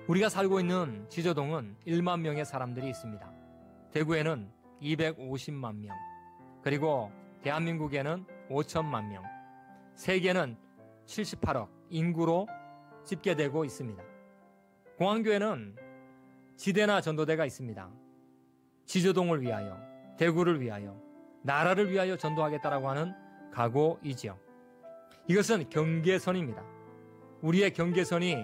우리가 살고 있는 지저동은 1만 명의 사람들이 있습니다. 대구에는 250만 명, 그리고 대한민국에는 5천만 명, 세계는 78억 인구로 집계되고 있습니다. 공안교회는 지대나 전도대가 있습니다. 지저동을 위하여, 대구를 위하여, 나라를 위하여 전도하겠다라고 하는 각오이지요. 이것은 경계선입니다. 우리의 경계선이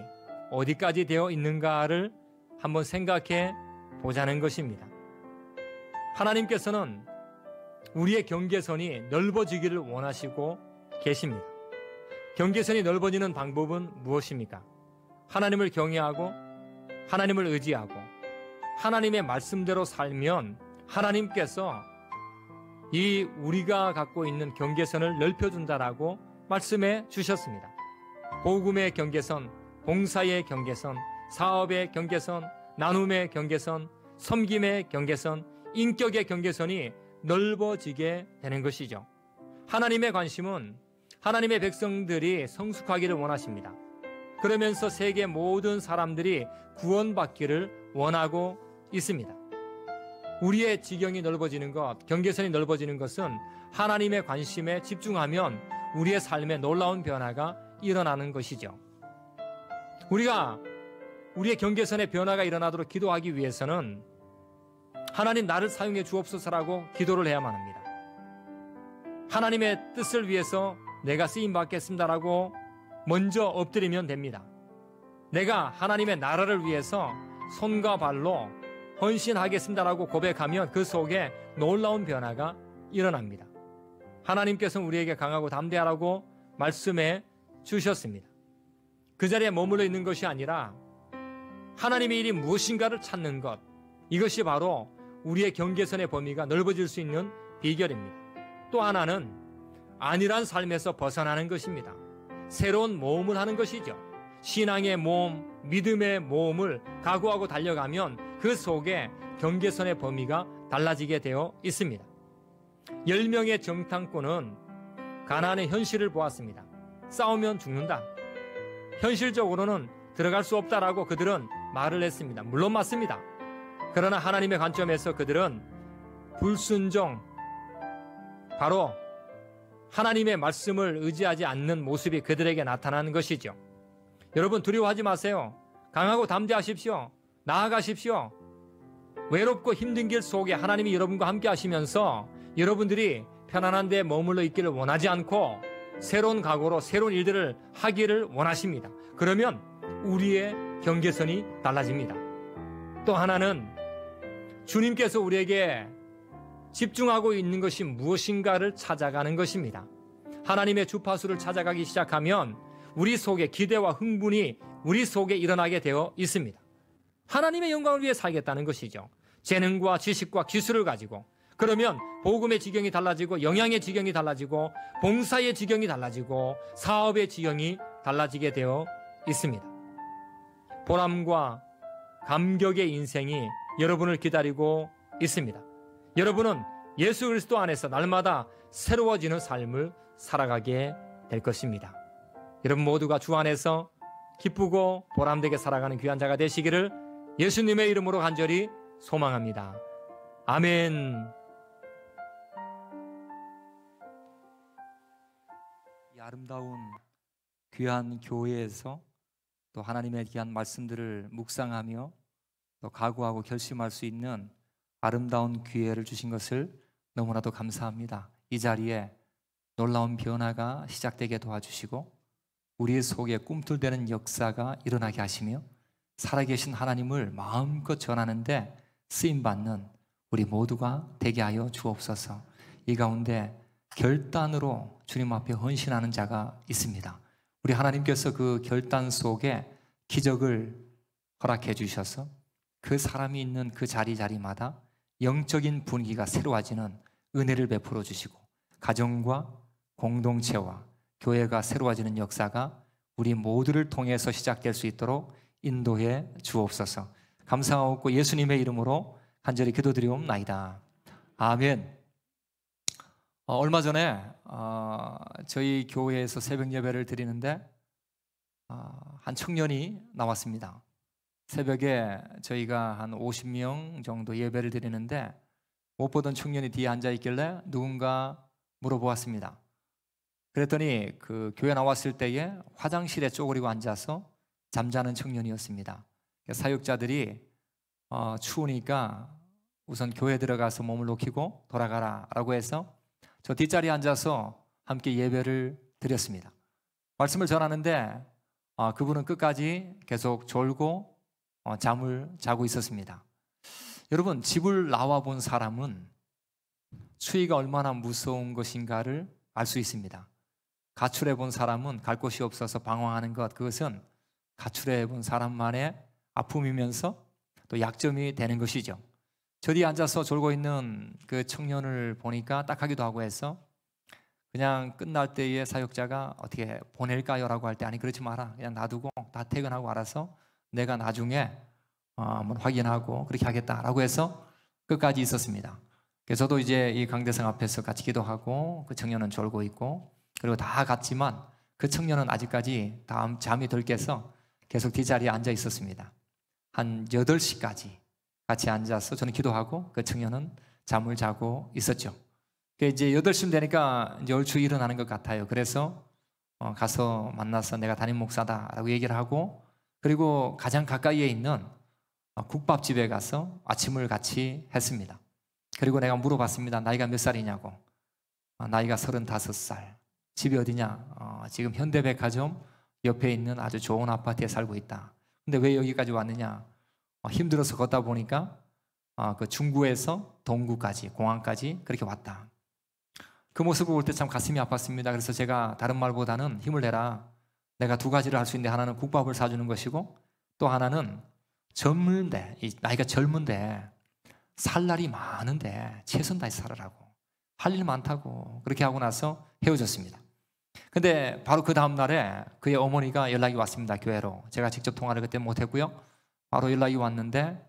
어디까지 되어 있는가를 한번 생각해 보자는 것입니다. 하나님께서는 우리의 경계선이 넓어지기를 원하시고 계십니다. 경계선이 넓어지는 방법은 무엇입니까? 하나님을 경외하고 하나님을 의지하고 하나님의 말씀대로 살면 하나님께서 이 우리가 갖고 있는 경계선을 넓혀준다라고 말씀해 주셨습니다. 복음의 경계선, 봉사의 경계선, 사업의 경계선, 나눔의 경계선, 섬김의 경계선, 인격의 경계선이 넓어지게 되는 것이죠. 하나님의 관심은 하나님의 백성들이 성숙하기를 원하십니다. 그러면서 세계 모든 사람들이 구원받기를 원하고 있습니다. 우리의 지경이 넓어지는 것, 경계선이 넓어지는 것은 하나님의 관심에 집중하면 우리의 삶에 놀라운 변화가 일어나는 것이죠. 우리가 우리의 경계선의 변화가 일어나도록 기도하기 위해서는 하나님 나를 사용해 주옵소서라고 기도를 해야만 합니다. 하나님의 뜻을 위해서 내가 쓰임 받겠습니다라고 먼저 엎드리면 됩니다. 내가 하나님의 나라를 위해서 손과 발로 헌신하겠습니다라고 고백하면 그 속에 놀라운 변화가 일어납니다. 하나님께서는 우리에게 강하고 담대하라고 말씀해 주셨습니다. 그 자리에 머물러 있는 것이 아니라 하나님의 일이 무엇인가를 찾는 것, 이것이 바로 우리의 경계선의 범위가 넓어질 수 있는 비결입니다. 또 하나는 안일한 삶에서 벗어나는 것입니다. 새로운 모험을 하는 것이죠. 신앙의 모험, 믿음의 모험을 각오하고 달려가면 그 속에 경계선의 범위가 달라지게 되어 있습니다. 10명의 정탐꾼은 가나안의 현실을 보았습니다. 싸우면 죽는다. 현실적으로는 들어갈 수 없다라고 그들은 말을 했습니다. 물론 맞습니다. 그러나 하나님의 관점에서 그들은 불순종, 바로 하나님의 말씀을 의지하지 않는 모습이 그들에게 나타나는 것이죠. 여러분 두려워하지 마세요. 강하고 담대하십시오. 나아가십시오. 외롭고 힘든 길 속에 하나님이 여러분과 함께 하시면서 여러분들이 편안한 데 머물러 있기를 원하지 않고 새로운 각오로 새로운 일들을 하기를 원하십니다. 그러면 우리의 경계선이 달라집니다. 또 하나는 주님께서 우리에게 집중하고 있는 것이 무엇인가를 찾아가는 것입니다. 하나님의 주파수를 찾아가기 시작하면 우리 속에 기대와 흥분이 우리 속에 일어나게 되어 있습니다. 하나님의 영광을 위해 살겠다는 것이죠. 재능과 지식과 기술을 가지고. 그러면 복음의 지경이 달라지고 영향의 지경이 달라지고 봉사의 지경이 달라지고 사업의 지경이 달라지게 되어 있습니다. 보람과 감격의 인생이 여러분을 기다리고 있습니다. 여러분은 예수 그리스도 안에서 날마다 새로워지는 삶을 살아가게 될 것입니다. 여러분 모두가 주 안에서 기쁘고 보람되게 살아가는 귀한 자가 되시기를 예수님의 이름으로 간절히 소망합니다. 아멘. 이 아름다운 귀한 교회에서 또 하나님의 귀한 말씀들을 묵상하며 또 각오하고 결심할 수 있는 아름다운 기회를 주신 것을 너무나도 감사합니다. 이 자리에 놀라운 변화가 시작되게 도와주시고 우리 속에 꿈틀대는 역사가 일어나게 하시며 살아계신 하나님을 마음껏 전하는데 쓰임받는 우리 모두가 되게 하여 주옵소서. 이 가운데 결단으로 주님 앞에 헌신하는 자가 있습니다. 우리 하나님께서 그 결단 속에 기적을 허락해 주셔서 그 사람이 있는 그 자리마다 영적인 분위기가 새로워지는 은혜를 베풀어 주시고 가정과 공동체와 교회가 새로워지는 역사가 우리 모두를 통해서 시작될 수 있도록 인도해 주옵소서. 감사하고 예수님의 이름으로 간절히 기도드리옵나이다. 아멘. 얼마 전에 저희 교회에서 새벽 예배를 드리는데 한 청년이 나왔습니다. 새벽에 저희가 한 50명 정도 예배를 드리는데 못 보던 청년이 뒤에 앉아 있길래 누군가 물어보았습니다. 그랬더니 그 교회 나왔을 때에 화장실에 쪼그리고 앉아서 잠자는 청년이었습니다. 사역자들이 추우니까 우선 교회 들어가서 몸을 녹이고 돌아가라 라고 해서 저 뒷자리에 앉아서 함께 예배를 드렸습니다. 말씀을 전하는데 그분은 끝까지 계속 졸고 잠을 자고 있었습니다. 여러분, 집을 나와 본 사람은 추위가 얼마나 무서운 것인가를 알 수 있습니다. 가출해 본 사람은 갈 곳이 없어서 방황하는 것, 그것은 가출해 본 사람만의 아픔이면서 또 약점이 되는 것이죠. 저 뒤에 앉아서 졸고 있는 그 청년을 보니까 딱하기도 하고 해서 그냥 끝날 때에 사역자가 어떻게 보낼까요? 라고 할 때 아니 그렇지 마라, 그냥 놔두고 다 퇴근하고 알아서 내가 나중에 한번 확인하고 그렇게 하겠다라고 해서 끝까지 있었습니다. 그래서 저도 이제 이 강대상 앞에서 같이 기도하고 그 청년은 졸고 있고 그리고 다 갔지만 그 청년은 아직까지 잠이 덜 깨서 계속 뒷자리에 앉아 있었습니다. 한 8시까지 같이 앉아서 저는 기도하고 그 청년은 잠을 자고 있었죠. 이제 8시쯤 되니까 이제 얼추 일어나는 것 같아요. 그래서 가서 만나서 내가 담임 목사다라고 얘기를 하고 그리고 가장 가까이에 있는 국밥집에 가서 아침을 같이 했습니다. 그리고 내가 물어봤습니다. 나이가 몇 살이냐고. 나이가 35살. 집이 어디냐? 지금 현대백화점 옆에 있는 아주 좋은 아파트에 살고 있다. 근데 왜 여기까지 왔느냐? 힘들어서 걷다 보니까 그 중구에서 동구까지, 공항까지 그렇게 왔다. 그 모습을 볼 때 참 가슴이 아팠습니다. 그래서 제가 다른 말보다는 힘을 내라. 내가 2가지를 할 수 있는데 하나는 국밥을 사주는 것이고 또 하나는 젊은데, 나이가 젊은데 살 날이 많은데 최선 다해서 살으라고. 할 일 많다고. 그렇게 하고 나서 헤어졌습니다. 근데 바로 그 다음 날에 그의 어머니가 연락이 왔습니다. 교회로. 제가 직접 통화를 그때 못했고요. 바로 연락이 왔는데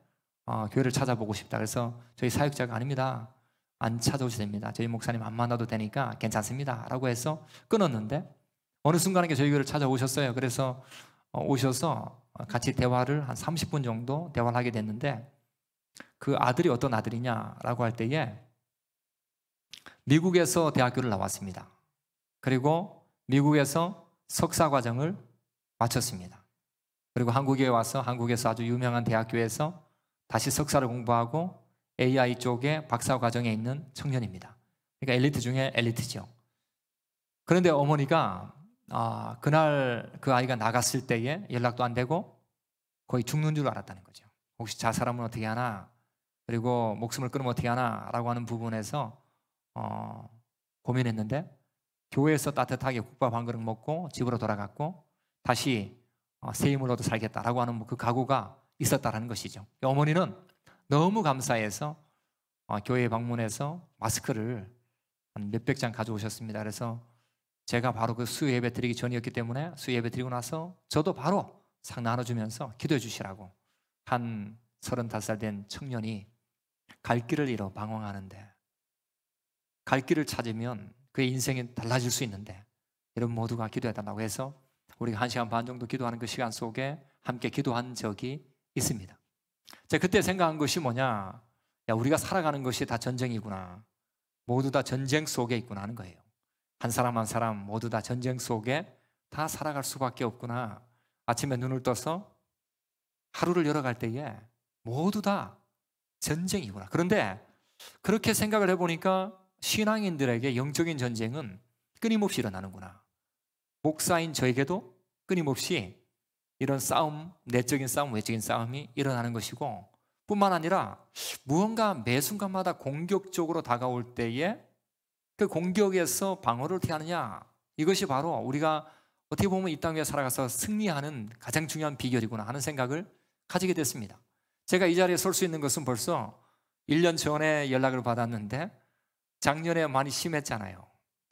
교회를 찾아보고 싶다. 그래서 저희 사역자가 아닙니다. 안 찾아오셔도 됩니다. 저희 목사님 안 만나도 되니까 괜찮습니다. 라고 해서 끊었는데 어느 순간에 저희 교회를 찾아오셨어요. 그래서 오셔서 같이 대화를 한 30분 정도 대화를 하게 됐는데 그 아들이 어떤 아들이냐라고 할 때에 미국에서 대학교를 나왔습니다. 그리고 미국에서 석사 과정을 마쳤습니다. 그리고 한국에 와서 한국에서 아주 유명한 대학교에서 다시 석사를 공부하고 AI 쪽에 박사 과정에 있는 청년입니다. 그러니까 엘리트 중에 엘리트죠. 그런데 어머니가 그날 그 아이가 나갔을 때에 연락도 안 되고 거의 죽는 줄 알았다는 거죠. 혹시 자살하면 어떻게 하나, 그리고 목숨을 끊으면 어떻게 하나 라고 하는 부분에서 고민했는데 교회에서 따뜻하게 국밥 한 그릇 먹고 집으로 돌아갔고 다시 새 힘을 얻어 살겠다라고 하는 그 각오가 있었다라는 것이죠. 어머니는 너무 감사해서 교회에 방문해서 마스크를 한 몇백 장 가져오셨습니다. 그래서 제가 바로 그 수요 예배 드리기 전이었기 때문에 수요 예배 드리고 나서 저도 바로 상 나눠주면서 기도해 주시라고. 한 35살 된 청년이 갈 길을 잃어 방황하는데 갈 길을 찾으면 그의 인생이 달라질 수 있는데 여러분 모두가 기도해 달라고 해서 우리가 1시간 반 정도 기도하는 그 시간 속에 함께 기도한 적이 있습니다. 제가 그때 생각한 것이 뭐냐, 우리가 살아가는 것이 다 전쟁이구나. 모두 다 전쟁 속에 있구나 하는 거예요. 한 사람 한 사람 모두 다 전쟁 속에 다 살아갈 수밖에 없구나. 아침에 눈을 떠서 하루를 열어갈 때에 모두 다 전쟁이구나. 그런데 그렇게 생각을 해보니까 신앙인들에게 영적인 전쟁은 끊임없이 일어나는구나. 목사인 저에게도 끊임없이 이런 싸움, 내적인 싸움, 외적인 싸움이 일어나는 것이고 뿐만 아니라 무언가 매 순간마다 공격적으로 다가올 때에 그 공격에서 방어를 어떻게 하느냐, 이것이 바로 우리가 어떻게 보면 이 땅 위에 살아가서 승리하는 가장 중요한 비결이구나 하는 생각을 가지게 됐습니다. 제가 이 자리에 설 수 있는 것은 벌써 1년 전에 연락을 받았는데 작년에 많이 심했잖아요.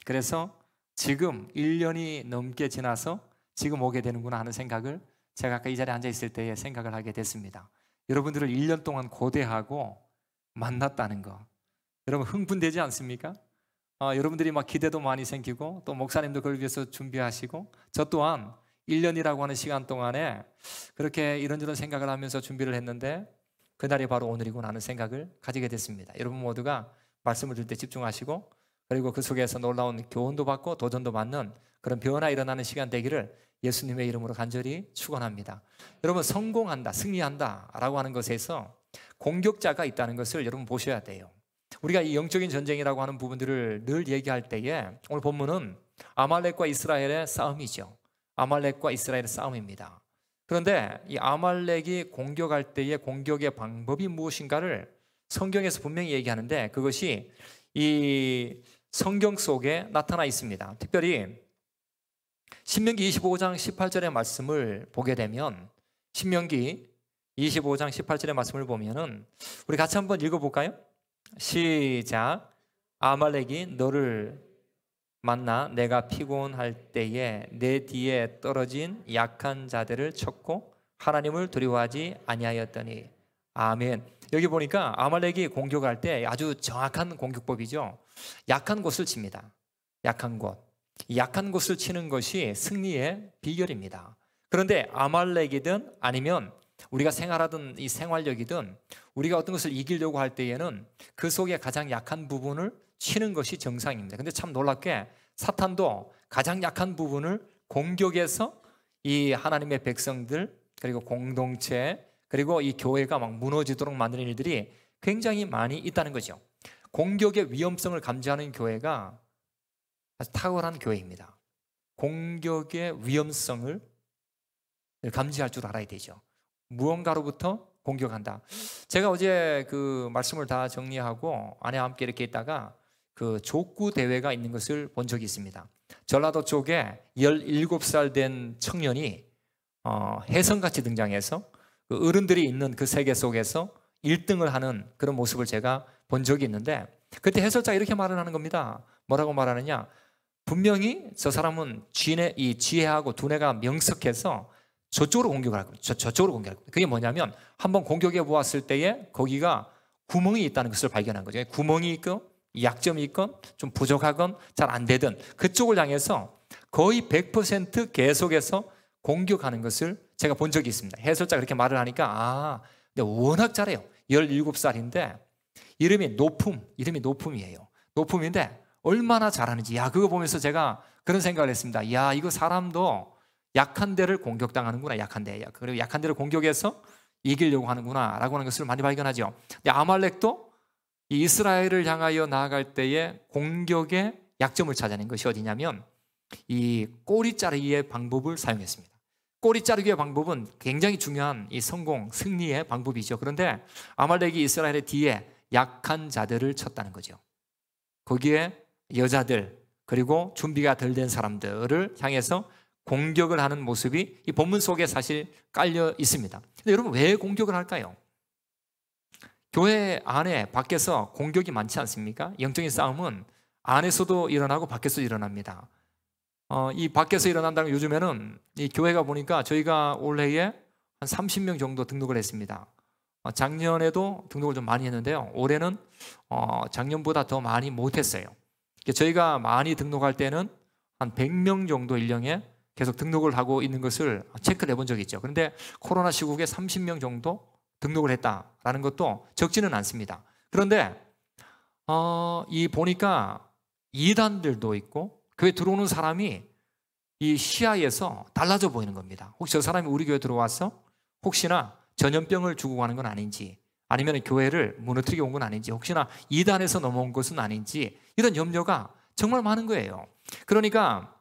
그래서 지금 1년이 넘게 지나서 지금 오게 되는구나 하는 생각을 제가 아까 이 자리에 앉아 있을 때에 생각을 하게 됐습니다. 여러분들을 1년 동안 고대하고 만났다는 거, 여러분 흥분되지 않습니까? 여러분들이 막 기대도 많이 생기고 또 목사님도 그걸 위해서 준비하시고 저 또한 1년이라고 하는 시간 동안에 그렇게 이런저런 생각을 하면서 준비를 했는데 그날이 바로 오늘이구나 하는 생각을 가지게 됐습니다. 여러분 모두가 말씀을 들을 때 집중하시고 그리고 그 속에서 놀라운 교훈도 받고 도전도 받는 그런 변화 일어나는 시간 되기를 예수님의 이름으로 간절히 축원합니다. 여러분 성공한다, 승리한다 라고 하는 것에서 공격자가 있다는 것을 여러분 보셔야 돼요. 우리가 이 영적인 전쟁이라고 하는 부분들을 늘 얘기할 때에 오늘 본문은 아말렉과 이스라엘의 싸움이죠. 아말렉과 이스라엘의 싸움입니다. 그런데 이 아말렉이 공격할 때의 공격의 방법이 무엇인가를 성경에서 분명히 얘기하는데 그것이 이 성경 속에 나타나 있습니다. 특별히 신명기 25장 18절의 말씀을 보게 되면 신명기 25장 18절의 말씀을 보면은 우리 같이 한번 읽어볼까요? 시작. 아말렉이 너를 만나 내가 피곤할 때에 내 뒤에 떨어진 약한 자들을 쳤고 하나님을 두려워하지 아니하였더니 아멘. 여기 보니까 아말렉이 공격할 때 아주 정확한 공격법이죠. 약한 곳을 칩니다. 약한 곳. 약한 곳을 치는 것이 승리의 비결입니다. 그런데 아말렉이든 아니면 우리가 생활하던 이 생활력이든 우리가 어떤 것을 이기려고 할 때에는 그 속에 가장 약한 부분을 치는 것이 정상입니다. 근데 참 놀랍게 사탄도 가장 약한 부분을 공격해서 이 하나님의 백성들 그리고 공동체 그리고 이 교회가 막 무너지도록 만드는 일들이 굉장히 많이 있다는 거죠. 공격의 위험성을 감지하는 교회가 아주 탁월한 교회입니다. 공격의 위험성을 감지할 줄 알아야 되죠. 무언가로부터 공격한다. 제가 어제 그 말씀을 다 정리하고 아내와 함께 이렇게 있다가 그 족구 대회가 있는 것을 본 적이 있습니다. 전라도 쪽에 17살 된 청년이 혜성같이 등장해서 그 어른들이 있는 그 세계 속에서 1등을 하는 그런 모습을 제가 본 적이 있는데 그때 해설자가 이렇게 말을 하는 겁니다. 뭐라고 말하느냐? 분명히 저 사람은 이 지혜하고 두뇌가 명석해서 저쪽으로 공격을 할 겁니다. 저쪽으로 공격할 겁니다. 그게 뭐냐면 한번 공격해 보았을 때에 거기가 구멍이 있다는 것을 발견한 거죠. 구멍이 있고 약점이 있건 좀 부족하건 잘 안 되든 그쪽을 향해서 거의 100% 계속해서 공격하는 것을 제가 본 적이 있습니다. 해설자가 그렇게 말을 하니까 근데 워낙 잘해요. 17살인데 이름이 노품이에요. 노품인데 얼마나 잘하는지 그거 보면서 제가 그런 생각을 했습니다. 이거 사람도 약한 데를 공격당하는구나. 약한 데. 그리고 약한 데를 공격해서 이기려고 하는구나 라고 하는 것을 많이 발견하죠. 근데 아말렉도 이 이스라엘을 향하여 나아갈 때에 공격의 약점을 찾아낸 것이 어디냐면 이 꼬리 자르기의 방법을 사용했습니다. 꼬리 자르기의 방법은 굉장히 중요한 이 승리의 방법이죠. 그런데 아말렉이 이스라엘의 뒤에 약한 자들을 쳤다는 거죠. 거기에 여자들 그리고 준비가 덜 된 사람들을 향해서 공격을 하는 모습이 이 본문 속에 사실 깔려 있습니다. 근데 여러분 왜 공격을 할까요? 교회 안에 밖에서 공격이 많지 않습니까? 영적인 싸움은 안에서도 일어나고 밖에서도 일어납니다. 이 밖에서 일어난다는 요즘에는 이 교회가 보니까 저희가 올해에 한 30명 정도 등록을 했습니다. 작년에도 등록을 좀 많이 했는데요. 올해는 작년보다 더 많이 못했어요. 저희가 많이 등록할 때는 한 100명 정도 1년에 계속 등록을 하고 있는 것을 체크를 해본 적이 있죠. 그런데 코로나 시국에 30명 정도 등록을 했다라는 것도 적지는 않습니다. 그런데 이 보니까 이단들도 있고 교회 들어오는 사람이 이 시야에서 달라져 보이는 겁니다. 혹시 저 사람이 우리 교회 들어와서 혹시나 전염병을 주고 가는 건 아닌지 아니면 교회를 무너뜨리게 온 건 아닌지 혹시나 이단에서 넘어온 것은 아닌지 이런 염려가 정말 많은 거예요. 그러니까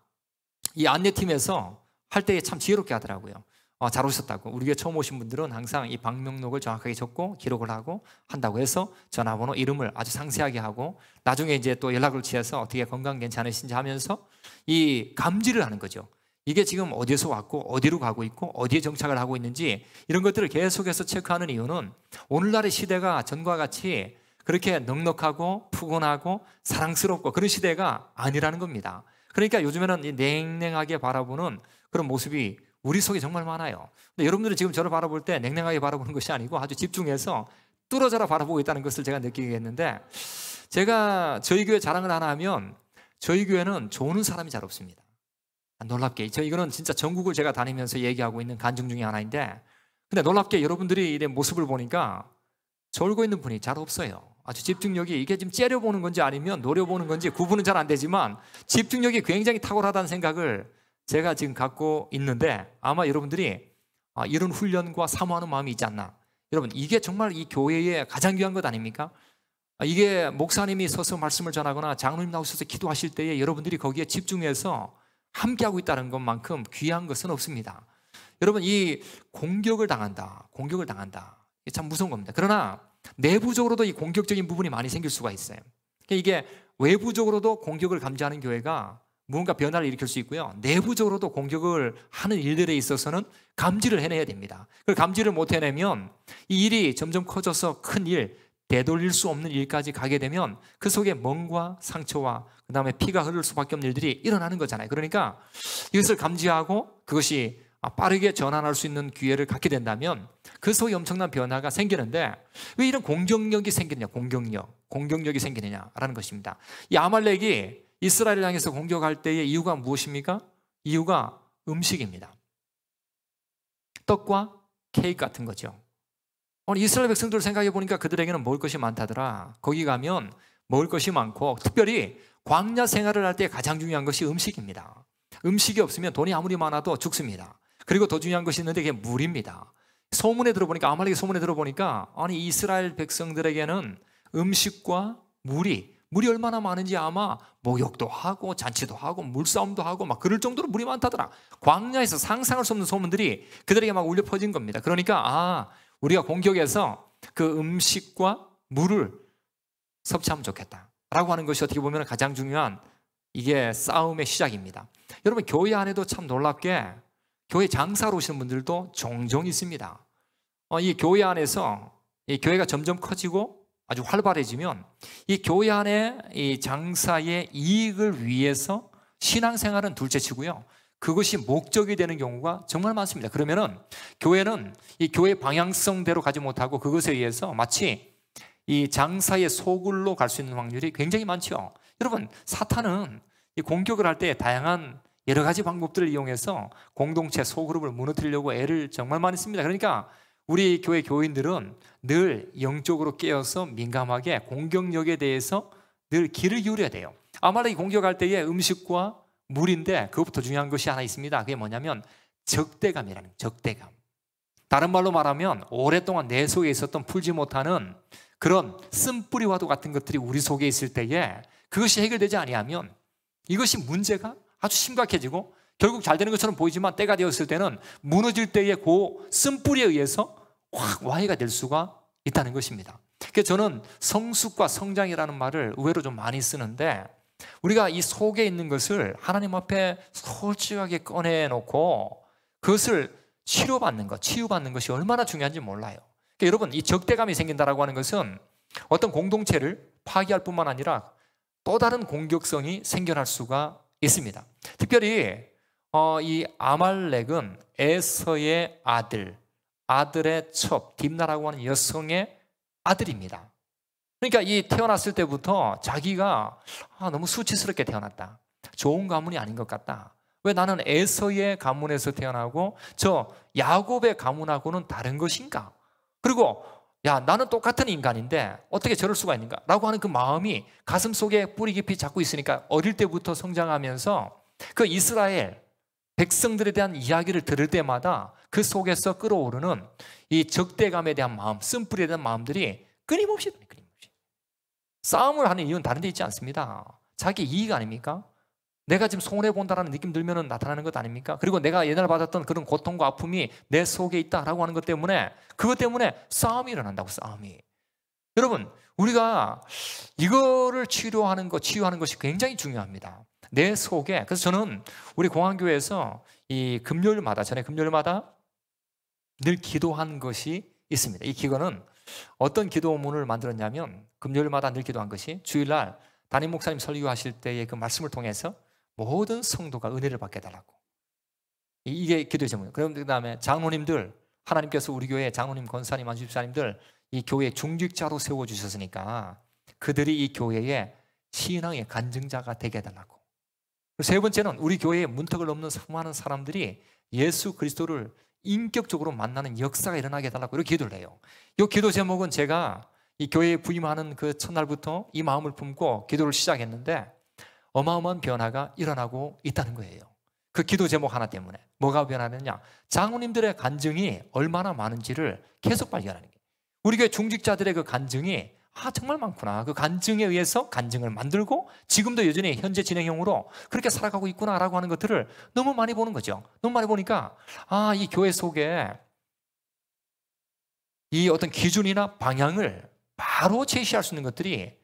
이 안내팀에서 할 때 참 지혜롭게 하더라고요. 잘 오셨다고. 우리 교회 처음 오신 분들은 항상 이 방명록을 정확하게 적고 기록을 하고 한다고 해서 전화번호, 이름을 아주 상세하게 하고 나중에 이제 또 연락을 취해서 어떻게 건강 괜찮으신지 하면서 이 감지를 하는 거죠. 이게 지금 어디에서 왔고 어디로 가고 있고 어디에 정착을 하고 있는지 이런 것들을 계속해서 체크하는 이유는 오늘날의 시대가 전과 같이 그렇게 넉넉하고 푸근하고 사랑스럽고 그런 시대가 아니라는 겁니다. 그러니까 요즘에는 이 냉랭하게 바라보는 그런 모습이 우리 속에 정말 많아요. 근데 여러분들이 지금 저를 바라볼 때 냉랭하게 바라보는 것이 아니고 아주 집중해서 뚫어져라 바라보고 있다는 것을 제가 느끼겠는데 제가 저희 교회 자랑을 하나 하면 저희 교회는 좋은 사람이 잘 없습니다. 놀랍게 이거는 진짜 전국을 제가 다니면서 얘기하고 있는 간증 중에 하나인데, 근데 놀랍게 여러분들이 이 모습을 보니까 졸고 있는 분이 잘 없어요. 아주 집중력이, 이게 지금 째려보는 건지 아니면 노려보는 건지 구분은 잘 안 되지만 집중력이 굉장히 탁월하다는 생각을 제가 지금 갖고 있는데, 아마 여러분들이 이런 훈련과 사모하는 마음이 있지 않나. 여러분, 이게 정말 이 교회의 가장 귀한 것 아닙니까? 이게 목사님이 서서 말씀을 전하거나 장로님 나오셔서 기도하실 때에 여러분들이 거기에 집중해서 함께하고 있다는 것만큼 귀한 것은 없습니다. 여러분, 이 공격을 당한다. 이게 참 무서운 겁니다. 그러나 내부적으로도 이 공격적인 부분이 많이 생길 수가 있어요. 이게 외부적으로도 공격을 감지하는 교회가 무언가 변화를 일으킬 수 있고요, 내부적으로도 공격을 하는 일들에 있어서는 감지를 해내야 됩니다. 그걸 감지를 못 해내면 이 일이 점점 커져서 큰 일, 되돌릴 수 없는 일까지 가게 되면 그 속에 멍과 상처와 그 다음에 피가 흐를 수밖에 없는 일들이 일어나는 거잖아요. 그러니까 이것을 감지하고 그것이 빠르게 전환할 수 있는 기회를 갖게 된다면 그 속에 엄청난 변화가 생기는데, 왜 이런 공격력이 생기느냐, 공격력이 생기느냐라는 것입니다. 이 아말렉이 이스라엘을 향해서 공격할 때의 이유가 무엇입니까? 이유가 음식입니다. 떡과 케이크 같은 거죠. 오늘 이스라엘 백성들 생각해 보니까 그들에게는 먹을 것이 많다더라. 거기 가면 먹을 것이 많고, 특별히 광야 생활을 할 때 가장 중요한 것이 음식입니다. 음식이 없으면 돈이 아무리 많아도 죽습니다. 그리고 더 중요한 것이 있는데 그게 물입니다. 소문에 들어보니까, 아말렉의 소문에 들어보니까, 아니 이스라엘 백성들에게는 음식과 물이 얼마나 많은지 아마 목욕도 하고 잔치도 하고 물싸움도 하고 막 그럴 정도로 물이 많다더라. 광야에서 상상할 수 없는 소문들이 그들에게 막 울려 퍼진 겁니다. 그러니까 우리가 공격해서 그 음식과 물을 섭취하면 좋겠다라고 하는 것이 어떻게 보면 가장 중요한, 이게 싸움의 시작입니다. 여러분, 교회 안에도 참 놀랍게 교회 장사로 오시는 분들도 종종 있습니다. 이 교회 안에서 이 교회가 점점 커지고 아주 활발해지면 이 교회 안에 이 장사의 이익을 위해서 신앙생활은 둘째치고요, 그것이 목적이 되는 경우가 정말 많습니다. 그러면은 교회는 이 교회 방향성대로 가지 못하고 그것에 의해서 마치 이 장사의 소굴로 갈 수 있는 확률이 굉장히 많죠. 여러분, 사탄은 이 공격을 할 때 다양한 여러 가지 방법들을 이용해서 공동체 소그룹을 무너뜨리려고 애를 정말 많이 씁니다. 그러니까 우리 교회 교인들은 늘 영적으로 깨어서 민감하게 공격력에 대해서 늘 귀를 기울여야 돼요. 아말렉이 공격할 때에 음식과 물인데 그것부터 중요한 것이 하나 있습니다. 그게 뭐냐면 적대감이라는, 적대감. 다른 말로 말하면 오랫동안 내 속에 있었던 풀지 못하는 그런 쓴뿌리와도 같은 것들이 우리 속에 있을 때에 그것이 해결되지 아니하면 이것이 문제가 아주 심각해지고 결국 잘 되는 것처럼 보이지만 때가 되었을 때는 무너질 때의 그 쓴뿌리에 의해서 확 와해가 될 수가 있다는 것입니다. 그래서 저는 성숙과 성장이라는 말을 의외로 좀 많이 쓰는데, 우리가 이 속에 있는 것을 하나님 앞에 솔직하게 꺼내놓고 그것을 치유받는 것이 얼마나 중요한지 몰라요. 그러니까 여러분, 이 적대감이 생긴다라고 하는 것은 어떤 공동체를 파괴할 뿐만 아니라 또 다른 공격성이 생겨날 수가 있습니다. 특별히 이 아말렉은 에서의 아들의 첩, 딥나라고 하는 여성의 아들입니다. 그러니까 이 태어났을 때부터 자기가 너무 수치스럽게 태어났다, 좋은 가문이 아닌 것 같다, 왜 나는 에서의 가문에서 태어나고 저 야곱의 가문하고는 다른 것인가, 그리고 야, 나는 똑같은 인간인데 어떻게 저럴 수가 있는가 라고 하는 그 마음이 가슴속에 뿌리 깊이 잡고 있으니까 어릴 때부터 성장하면서 그 이스라엘 백성들에 대한 이야기를 들을 때마다 그 속에서 끓어오르는 이 적대감에 대한 마음, 쓴뿌리에 대한 마음들이 끊임없이 싸움을 하는 이유는 다른 데 있지 않습니다. 자기 이익 아닙니까? 내가 지금 손해본다는 느낌 들면 나타나는 것 아닙니까? 그리고 내가 옛날에 받았던 그런 고통과 아픔이 내 속에 있다라고 하는 것 때문에, 그것 때문에 싸움이 일어난다고, 싸움이. 여러분, 우리가 이거를 치유하는 것이 굉장히 중요합니다. 내 속에. 그래서 저는 우리 공항교회에서 이 금요일마다 늘 기도한 것이 있습니다. 이 기도는 어떤 기도문을 만들었냐면, 금요일마다 늘 기도한 것이, 주일날 담임 목사님 설교하실 때의 그 말씀을 통해서 모든 성도가 은혜를 받게 해달라고. 이게 기도의 제목이에요. 그럼 그 다음에 장로님들, 하나님께서 우리 교회 장로님, 권사님, 안수집사님들 이 교회 중직자로 세워주셨으니까 그들이 이 교회의 신앙의 간증자가 되게 해달라고. 세 번째는 우리 교회에 문턱을 넘는 수많은 사람들이 예수 그리스도를 인격적으로 만나는 역사가 일어나게 해달라고 이렇게 기도를 해요. 이 기도 제목은 제가 이 교회에 부임하는 그 첫날부터 이 마음을 품고 기도를 시작했는데 어마어마한 변화가 일어나고 있다는 거예요. 그 기도 제목 하나 때문에. 뭐가 변화되느냐? 장로님들의 간증이 얼마나 많은지를 계속 발견하는 거예요. 우리 교회 중직자들의 그 간증이 정말 많구나. 그 간증에 의해서 간증을 만들고 지금도 여전히 현재 진행형으로 그렇게 살아가고 있구나라고 하는 것들을 너무 많이 보는 거죠. 너무 많이 보니까 이 교회 속에 이 어떤 기준이나 방향을 바로 제시할 수 있는 것들이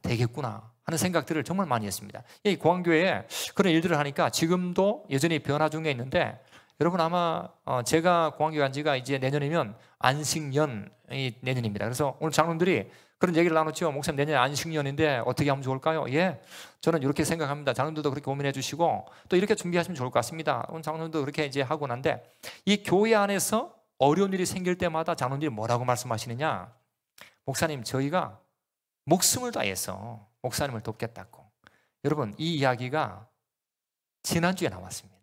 되겠구나 하는 생각들을 정말 많이 했습니다. 이 공항교회에 그런 일들을 하니까 지금도 여전히 변화 중에 있는데 여러분 아마 제가 공항교회 간 지가 이제 내년이면 안식년이 내년입니다. 그래서 오늘 장로님들이 그런 얘기를 나눴죠. 목사님 내년에 안식년인데 어떻게 하면 좋을까요? 예, 저는 이렇게 생각합니다. 장로님들도 그렇게 고민해 주시고 또 이렇게 준비하시면 좋을 것 같습니다. 오늘 장로님도 그렇게 이제 하고 난데 이 교회 안에서 어려운 일이 생길 때마다 장로님들이 뭐라고 말씀하시느냐? 목사님 저희가 목숨을 다해서 목사님을 돕겠다고. 여러분 이 이야기가 지난주에 나왔습니다.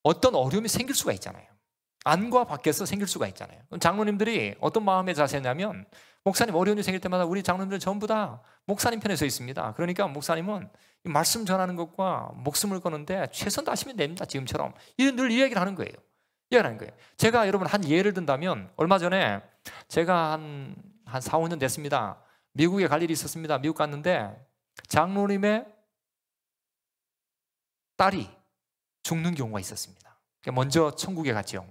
어떤 어려움이 생길 수가 있잖아요. 안과 밖에서 생길 수가 있잖아요. 그럼 장로님들이 어떤 마음의 자세냐면 목사님 어려운 일이 생길 때마다 우리 장로님들 전부 다 목사님 편에 서 있습니다. 그러니까 목사님은 이 말씀 전하는 것과 목숨을 거는데 최선 다하시면 됩니다. 지금처럼. 늘 이 얘기를 하는 거예요. 제가 여러분 한 예를 든다면 얼마 전에 제가 한 4, 5년 됐습니다. 미국에 갈 일이 있었습니다. 미국 갔는데 장로님의 딸이 죽는 경우가 있었습니다. 먼저 천국에 갔죠.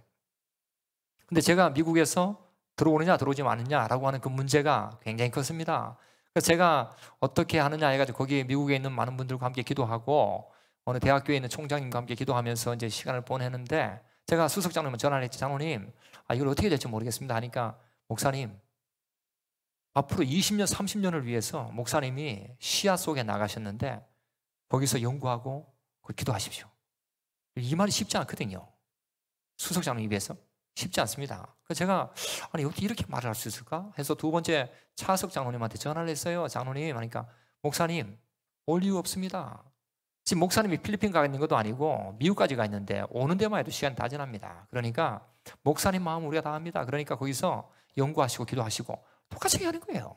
근데 제가 미국에서 들어오느냐 들어오지 않느냐라고 하는 그 문제가 굉장히 컸습니다. 그래서 제가 어떻게 하느냐 해가지고 거기 미국에 있는 많은 분들과 함께 기도하고 어느 대학교에 있는 총장님과 함께 기도하면서 이제 시간을 보내는데 제가 수석장로님한테 전화를 했지. 장로님 이걸 어떻게 될지 모르겠습니다 하니까 목사님 앞으로 20년 30년을 위해서 목사님이 시야 속에 나가셨는데 거기서 연구하고 기도하십시오. 이 말이 쉽지 않거든요. 수석장로님 입에서 쉽지 않습니다. 그래서 제가 어떻게 이렇게 말을 할 수 있을까 해서 두 번째 차석 장로님한테 전화를 했어요. 장로님 하니까 목사님 올 이유 없습니다. 지금 목사님이 필리핀 가 있는 것도 아니고 미국까지 가 있는데 오는 데만 해도 시간이 다 지납니다. 그러니까 목사님 마음 우리가 다 합니다. 그러니까 거기서 연구하시고 기도하시고 똑같이 하는 거예요.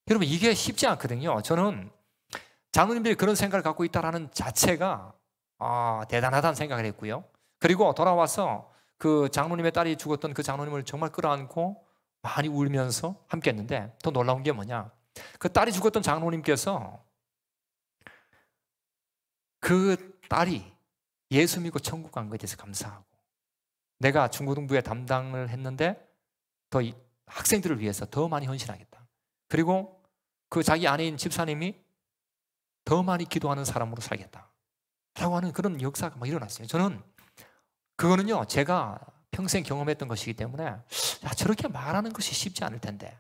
여러분 이게 쉽지 않거든요. 저는 장로님들이 그런 생각을 갖고 있다는 자체가 대단하다는 생각을 했고요. 그리고 돌아와서 그 장로님의 딸이 죽었던 그 장로님을 정말 끌어안고 많이 울면서 함께 했는데 더 놀라운 게 뭐냐? 그 딸이 죽었던 장로님께서 그 딸이 예수 믿고 천국 간 것에 대해서 감사하고 내가 중고등부에 담당을 했는데 더 학생들을 위해서 더 많이 헌신하겠다. 그리고 그 자기 아내인 집사님이 더 많이 기도하는 사람으로 살겠다 라고 하는 그런 역사가 막 일어났어요. 저는 그거는요 제가 평생 경험했던 것이기 때문에 저렇게 말하는 것이 쉽지 않을 텐데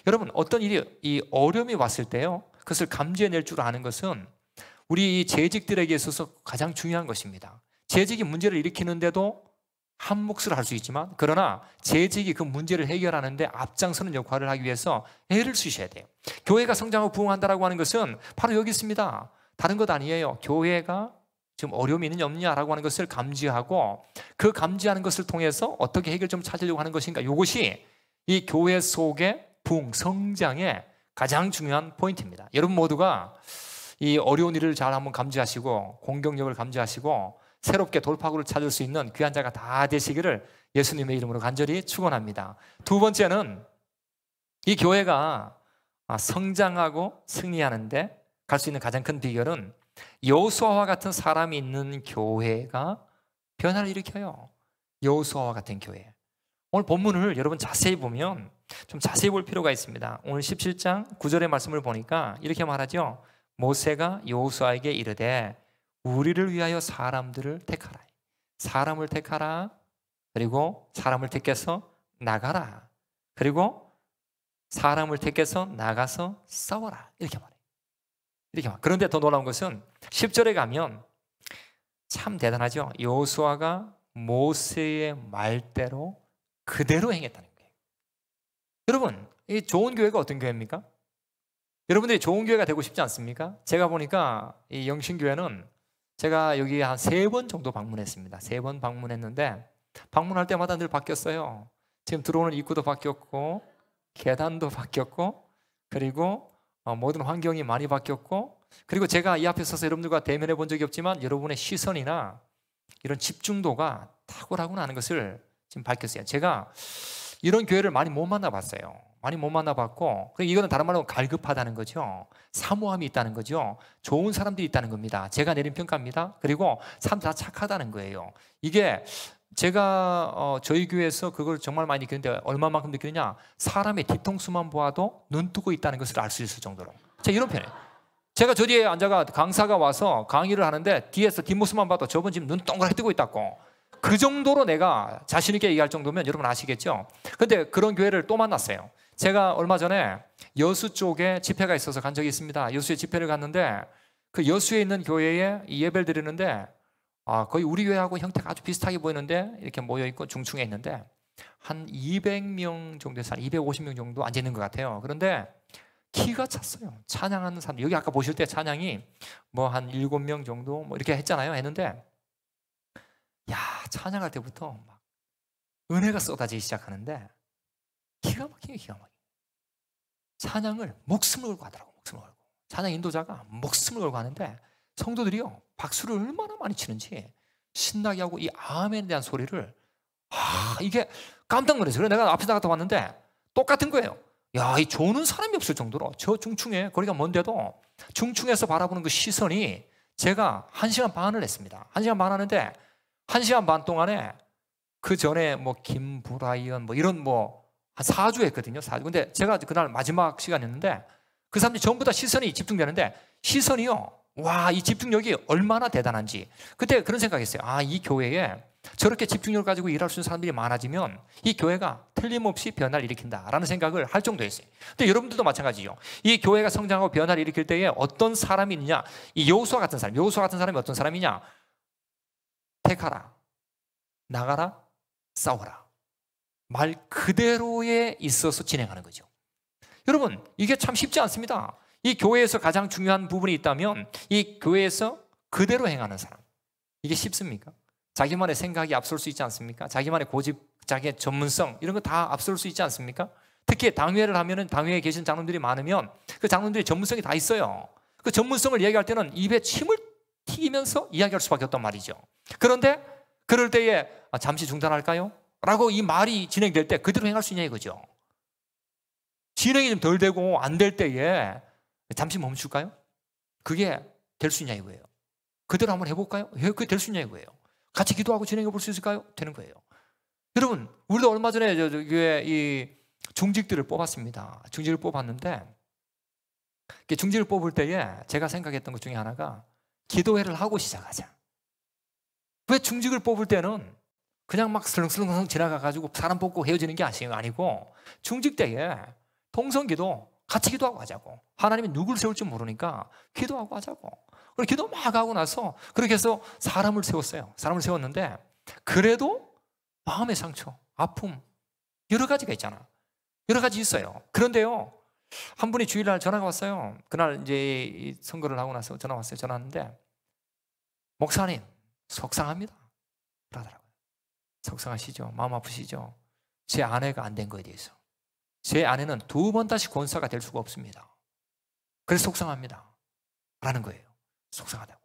여러분 어떤 일이 이 어려움이 왔을 때요 그것을 감지해낼 줄 아는 것은 우리 재직들에게 있어서 가장 중요한 것입니다. 재직이 문제를 일으키는데도 한 몫을 할 수 있지만 그러나 재직이 그 문제를 해결하는데 앞장서는 역할을 하기 위해서 애를 쓰셔야 돼요. 교회가 성장하고 부흥한다라고 하는 것은 바로 여기 있습니다. 다른 것 아니에요. 교회가 지금 어려움이 있느냐 없느냐라고 하는 것을 감지하고 그 감지하는 것을 통해서 어떻게 해결점을 찾으려고 하는 것인가. 이것이 이 교회 속의 부흥, 성장의 가장 중요한 포인트입니다. 여러분 모두가 이 어려운 일을 잘 한번 감지하시고 공격력을 감지하시고 새롭게 돌파구를 찾을 수 있는 귀한 자가 다 되시기를 예수님의 이름으로 간절히 축원합니다. 두 번째는 이 교회가 성장하고 승리하는데 갈 수 있는 가장 큰 비결은 여호수아와 같은 사람이 있는 교회가 변화를 일으켜요. 여호수아와 같은 교회. 오늘 본문을 여러분 자세히 보면 좀 자세히 볼 필요가 있습니다. 오늘 17장 9절의 말씀을 보니까 이렇게 말하죠. 모세가 여호수아에게 이르되 우리를 위하여 사람들을 택하라. 사람을 택하라. 그리고 사람을 택해서 나가라. 그리고 사람을 택해서 나가서 싸워라. 이렇게 말해요. 이렇게 말. 그런데 더 놀라운 것은 10절에 가면 참 대단하죠. 여호수아가 모세의 말대로 그대로 행했다는 거예요. 여러분, 이 좋은 교회가 어떤 교회입니까? 여러분들이 좋은 교회가 되고 싶지 않습니까? 제가 보니까 이 영신교회는 제가 여기 한 3번 정도 방문했습니다. 3번 방문했는데 방문할 때마다 늘 바뀌었어요. 지금 들어오는 입구도 바뀌었고 계단도 바뀌었고 그리고 모든 환경이 많이 바뀌었고 그리고 제가 이 앞에 서서 여러분들과 대면해 본 적이 없지만 여러분의 시선이나 이런 집중도가 탁월하구나 하는 것을 지금 밝혔어요. 제가 이런 교회를 많이 못 만나봤어요. 많이 못 만나봤고 이거는 다른 말로 갈급하다는 거죠. 사모함이 있다는 거죠. 좋은 사람들이 있다는 겁니다. 제가 내린 평가입니다. 그리고 사람 다 착하다는 거예요. 이게 제가 저희 교회에서 그걸 정말 많이 느끼는데 얼마만큼 느끼느냐, 사람의 뒤통수만 보아도 눈 뜨고 있다는 것을 알 수 있을 정도로. 제가 이런 편이에요. 제가 저 뒤에 앉아가 강사가 와서 강의를 하는데 뒤에서 뒷모습만 봐도 저분 지금 눈 동그랗게 뜨고 있다고. 그 정도로 내가 자신 있게 얘기할 정도면 여러분 아시겠죠? 근데 그런 교회를 또 만났어요. 제가 얼마 전에 여수 쪽에 집회가 있어서 간 적이 있습니다. 여수에 집회를 갔는데 그 여수에 있는 교회에 예배를 드리는데 거의 우리 교회하고 형태가 아주 비슷하게 보이는데 이렇게 모여있고 중층에 있는데 한 200명 정도 돼서 한 250명 정도 앉아있는 것 같아요. 그런데 키가 찼어요. 찬양하는 사람, 여기 아까 보실 때 찬양이 뭐 한 7명 정도 뭐 이렇게 했잖아요. 했는데 야, 찬양할 때부터 막 은혜가 쏟아지기 시작하는데 기가 막히게 기가 막히게 찬양을 목숨을 걸고 하더라고. 목숨을 걸고 찬양 인도자가 목숨을 걸고 하는데 성도들이요 박수를 얼마나 많이 치는지 신나게 하고 이 아멘에 대한 소리를 이게 깜짝 놀랐어요. 그래서 내가 앞에 나갔다 왔는데 똑같은 거예요. 야, 이 조는 사람이 없을 정도로 저 중충에 거리가 먼데도 중충에서 바라보는 그 시선이 제가 1시간 반을 했습니다. 1시간 반 하는데 1시간 반 동안에 그 전에 뭐 김브라이언 뭐 이런 뭐 한 4주 했거든요. 4주. 근데 제가 그날 마지막 시간이었는데 그 사람들이 전부 다 시선이 집중되는데 시선이요. 와, 이 집중력이 얼마나 대단한지. 그때 그런 생각했어요. 이 교회에 저렇게 집중력을 가지고 일할 수 있는 사람들이 많아지면 이 교회가 틀림없이 변화를 일으킨다라는 생각을 할 정도였어요. 근데 여러분들도 마찬가지죠. 이 교회가 성장하고 변화를 일으킬 때에 어떤 사람이 있느냐. 이 여호수아 같은 사람. 여호수아 같은 사람이 어떤 사람이냐. 택하라, 나가라, 싸워라. 말 그대로에 있어서 진행하는 거죠. 여러분, 이게 참 쉽지 않습니다. 이 교회에서 가장 중요한 부분이 있다면 이 교회에서 그대로 행하는 사람. 이게 쉽습니까? 자기만의 생각이 앞설 수 있지 않습니까? 자기만의 고집, 자기의 전문성 이런 거 다 앞설 수 있지 않습니까? 특히 당회를 하면은 당회에 계신 장로들이 많으면 그 장로들이 전문성이 다 있어요. 그 전문성을 이야기할 때는 입에 침을 튀기면서 이야기할 수밖에 없단 말이죠. 그런데 그럴 때에 잠시 중단할까요? 라고 이 말이 진행될 때 그대로 행할 수 있냐 이거죠. 진행이 좀 덜 되고 안 될 때에 잠시 멈출까요? 그게 될 수 있냐 이거예요. 그대로 한번 해볼까요? 그게 될 수 있냐 이거예요. 같이 기도하고 진행해 볼 수 있을까요? 되는 거예요. 여러분, 우리도 얼마 전에 저 교회 이 중직들을 뽑았습니다. 중직을 뽑았는데 중직을 뽑을 때에 제가 생각했던 것 중에 하나가 기도회를 하고 시작하자. 왜 중직을 뽑을 때는 그냥 막 슬렁슬렁 지나가가지고 사람 뽑고 헤어지는 게 아니고 중직 때에 통성기도 같이 기도하고 하자고. 하나님이 누굴 세울지 모르니까 기도하고 하자고. 그리고 기도 막 하고 나서 그렇게 해서 사람을 세웠어요. 사람을 세웠는데 그래도 마음의 상처, 아픔 여러 가지가 있잖아. 여러 가지 있어요. 그런데요, 한 분이 주일날 전화가 왔어요. 그날 이제 선거를 하고 나서 전화 왔어요. 전화하는데 목사님 속상합니다. 그러더라고요. 속상하시죠? 마음 아프시죠? 제 아내가 안 된 거에 대해서. 제 아내는 2번 다시 권사가 될 수가 없습니다. 그래서 속상합니다. 라는 거예요. 속상하다고.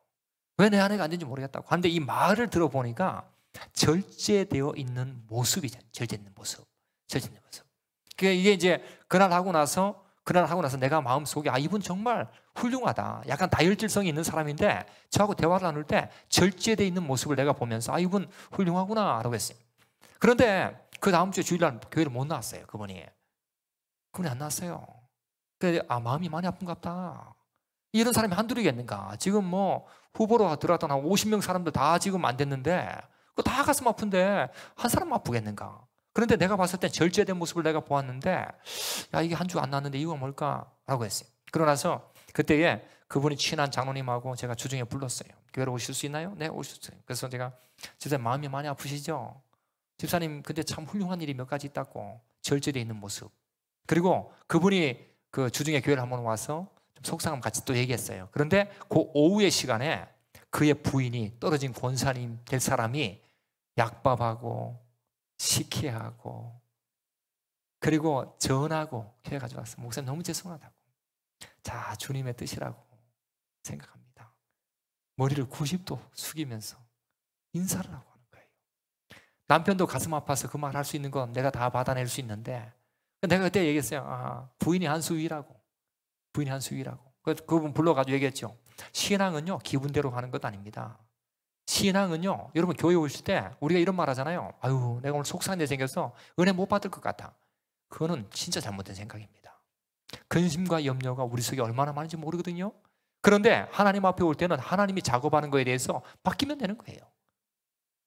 왜 내 아내가 안 된지 모르겠다고. 하는데 이 말을 들어보니까 절제되어 있는 모습이잖아요. 절제되는 모습. 절제되는 모습. 이게 이제 그날 하고 나서 내가 마음속에 이분 정말 훌륭하다. 약간 다혈질성이 있는 사람인데 저하고 대화를 나눌 때 절제되어 있는 모습을 내가 보면서 이분 훌륭하구나 라고 했어요. 그런데 그 다음 주에 주일날 교회를 못 나왔어요. 그분이 안 나왔어요. 그래서 마음이 많이 아픈갑다. 이런 사람이 한둘이겠는가. 지금 뭐 후보로 들어갔던 한 50명 사람들 다 지금 안 됐는데 그거 다 가슴 아픈데 한 사람 아프겠는가. 그런데 내가 봤을 때 절제된 모습을 내가 보았는데 이게 한 주 안 나왔는데 이유가 뭘까? 라고 했어요. 그러고 나서 그때에 그분이 친한 장로님하고 제가 주중에 불렀어요. 교회로 오실 수 있나요? 네, 오셨어요. 그래서 제가 집사님 마음이 많이 아프시죠? 집사님 근데 참 훌륭한 일이 몇 가지 있다고. 절제되어 있는 모습. 그리고 그분이 그 주중에 교회를 한번 와서 속상함 같이 또 얘기했어요. 그런데 그 오후의 시간에 그의 부인이 떨어진 권사님 될 사람이 약밥하고 식혜하고 그리고 전하고 교회 가져왔어요. 목사님 너무 죄송하다고. 자, 주님의 뜻이라고 생각합니다. 머리를 90도 숙이면서 인사를 하고 하는 거예요. 남편도 가슴 아파서 그 말 할 수 있는 건 내가 다 받아낼 수 있는데 내가 그때 얘기했어요. 부인이 한 수 위라고. 부인이 한 수 위라고. 그분 불러가지고 얘기했죠. 신앙은요, 기분대로 하는 것 아닙니다. 신앙은요, 여러분 교회 오실 때 우리가 이런 말 하잖아요. 아유, 내가 오늘 속상한 데 생겨서 은혜 못 받을 것 같아. 그거는 진짜 잘못된 생각입니다. 근심과 염려가 우리 속에 얼마나 많은지 모르거든요. 그런데 하나님 앞에 올 때는 하나님이 작업하는 거에 대해서 바뀌면 되는 거예요.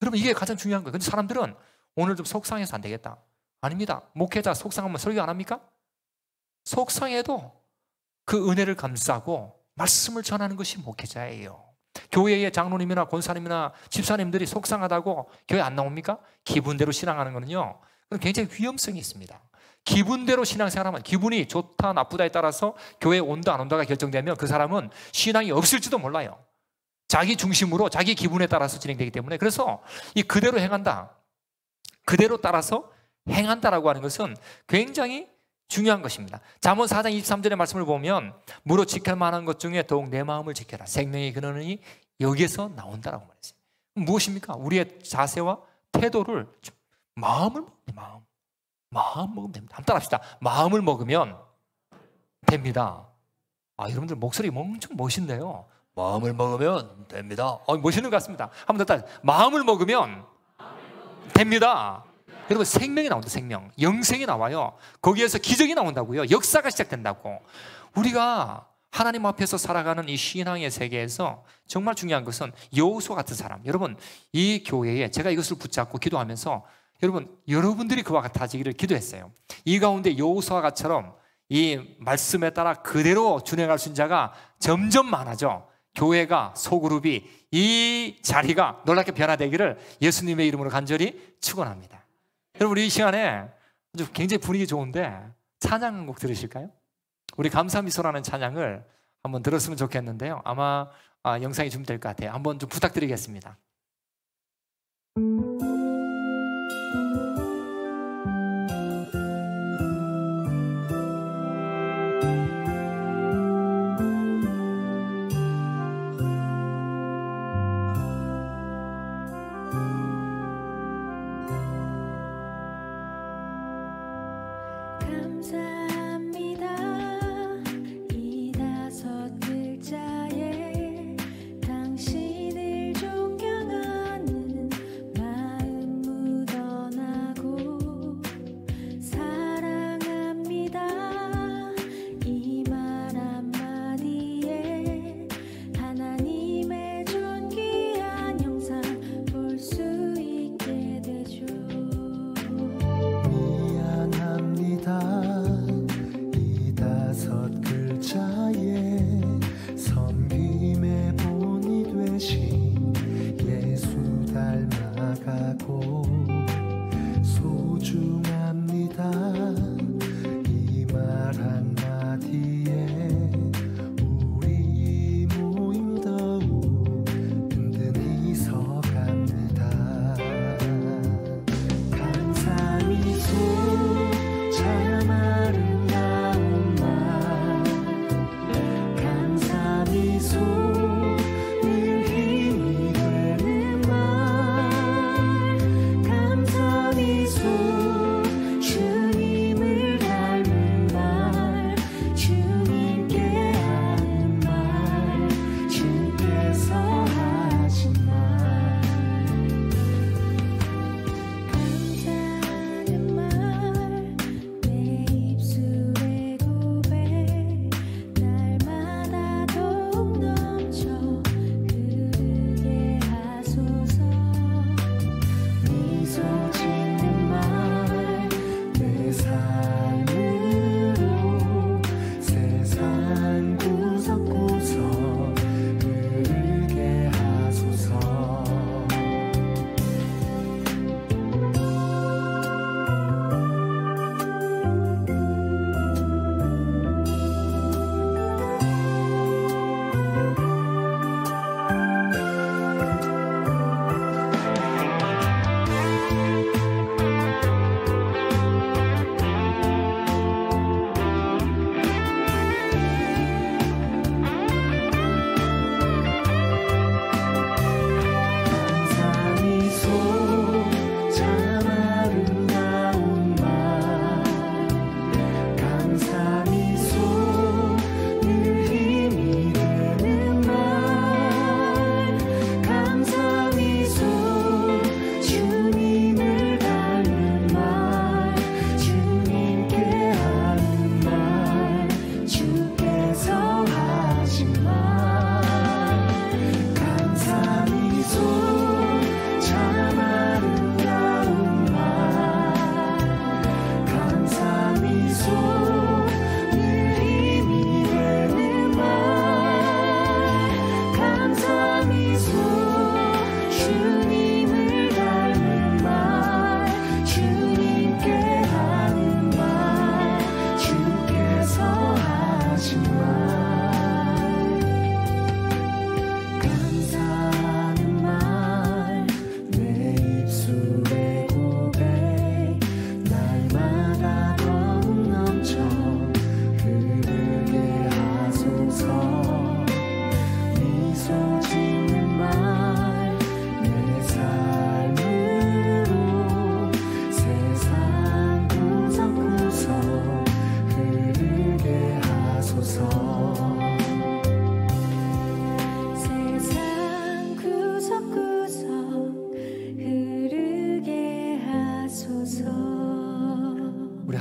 여러분 이게 가장 중요한 거예요. 근데 사람들은 오늘 좀 속상해서 안 되겠다. 아닙니다. 목회자 속상하면 설교 안 합니까? 속상해도 그 은혜를 감싸고 말씀을 전하는 것이 목회자예요. 교회의 장로님이나 권사님이나 집사님들이 속상하다고 교회 안 나옵니까? 기분대로 신앙하는 거는요, 굉장히 위험성이 있습니다. 기분대로 신앙생활하면 기분이 좋다 나쁘다에 따라서 교회에 온다 안 온다가 결정되면 그 사람은 신앙이 없을지도 몰라요. 자기 중심으로 자기 기분에 따라서 진행되기 때문에, 그래서 이 그대로 행한다, 그대로 따라서 행한다라고 하는 것은 굉장히 중요한 것입니다. 잠언 4장 23절의 말씀을 보면 무릇 지킬 만한 것 중에 더욱 내 마음을 지켜라. 생명의 근원이 여기에서 나온다라고 말했어요. 무엇입니까? 우리의 자세와 태도를 마음 먹으면 됩니다. 한번 따라합시다. 마음을 먹으면 됩니다. 여러분들 목소리 엄청 멋있네요. 마음을 먹으면 됩니다. 멋있는 것 같습니다. 한번 더 따라. 마음을 먹으면 됩니다. 여러분 생명이 나온다. 생명, 영생이 나와요. 거기에서 기적이 나온다고요. 역사가 시작된다고. 우리가 하나님 앞에서 살아가는 이 신앙의 세계에서 정말 중요한 것은 여호수아 같은 사람. 여러분 이 교회에 제가 이것을 붙잡고 기도하면서 여러분들이 그와 같아지기를 기도했어요. 이 가운데 여호수아처럼 이 말씀에 따라 그대로 준행할 수 있는 자가 점점 많아져 교회가, 소그룹이, 이 자리가 놀랍게 변화되기를 예수님의 이름으로 간절히 축원합니다. 여러분 우리 이 시간에 아주 굉장히 분위기 좋은데 찬양 한 곡 들으실까요? 우리 감사미소라는 찬양을 한번 들었으면 좋겠는데요. 아마 영상이 준비될 것 같아요. 한번 좀 부탁드리겠습니다.